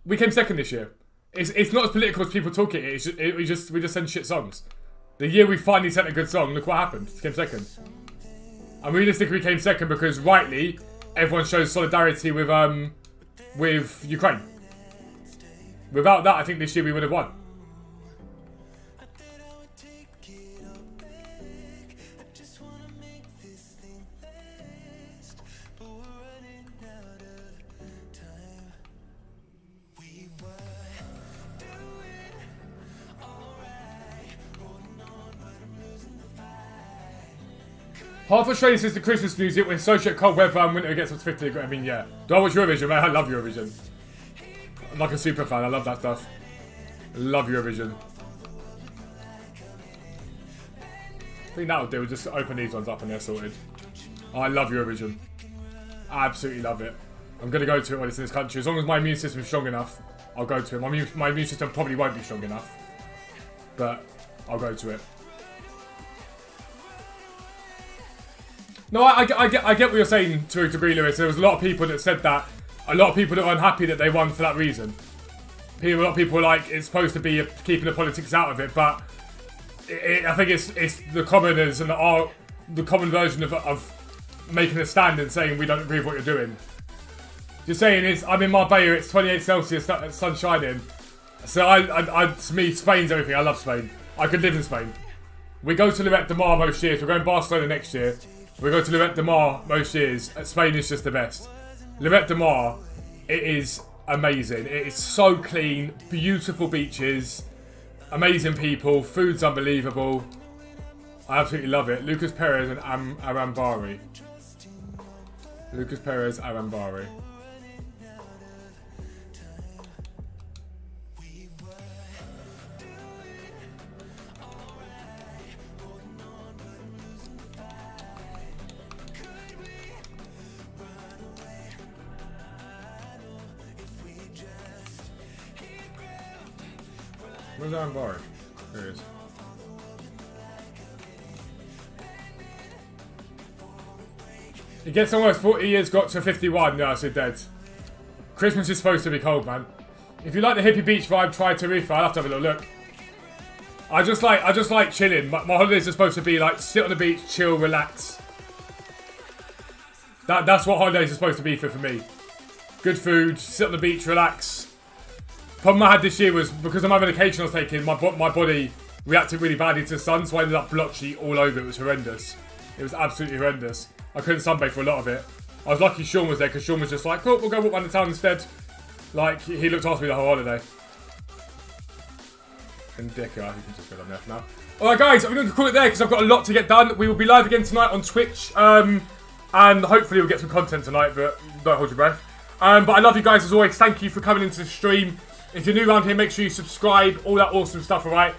We came second this year. It's not as political as people talk it. We just send shit songs. The year we finally sent a good song, look what happened. We came second. And realistically, we came second because rightly, everyone shows solidarity with Ukraine. Without that, I think this year we would have won. Half Australia says the Christmas music when associate cold weather and winter gets up to 50 degrees. I mean, yeah. Do I watch Eurovision, man? I love Eurovision. I'm like a super fan. I love that stuff. I love Eurovision. I think that'll do. We'll just open these ones up and they're sorted. Oh, I love Eurovision. I absolutely love it. I'm going to go to it when it's in this country. As long as my immune system is strong enough, I'll go to it. My immune system probably won't be strong enough. But I'll go to it. No, I get what you're saying to a degree, Lewis. There was a lot of people that said that. A lot of people that were unhappy that they won for that reason. A lot of people were like, it's supposed to be keeping the politics out of it, but I think it's the commoners and the common version of making a stand and saying we don't agree with what you're doing. Just saying is, I'm in Marbella, it's 28 Celsius, sun shining. So to me, Spain's everything. I love Spain. I could live in Spain. We go to Lloret de Mar most years. We're going to Barcelona next year. We go to Lloret de Mar most years. Spain is just the best. Lloret de Mar, it is amazing. It is so clean, beautiful beaches, amazing people, food's unbelievable. I absolutely love it. Lucas Perez and Arambari. Lucas Perez, Arambari. Where's Arambari? There he is. It gets almost 40 years, got to 51. No, I said dead. Christmas is supposed to be cold, man. If you like the hippie beach vibe, try Tarifa. I'll have to have a little look. I just like chilling. My holidays are supposed to be like sit on the beach, chill, relax. That's what holidays are supposed to be for me. Good food, sit on the beach, relax. Problem I had this year was because of my medication I was taking, my body reacted really badly to the sun, so I ended up blotchy all over. It was horrendous. It was absolutely horrendous. I couldn't sunbathe for a lot of it. I was lucky Sean was there because Sean was just like, cool, we'll go walk around the town instead. Like, he looked after me the whole holiday. And Dicker, you can just go down there for now. Alright guys, I'm going to call it there because I've got a lot to get done. We will be live again tonight on Twitch. And hopefully we'll get some content tonight, but don't hold your breath. But I love you guys as always. Thank you for coming into the stream. If you're new around here, make sure you subscribe. All that awesome stuff, alright?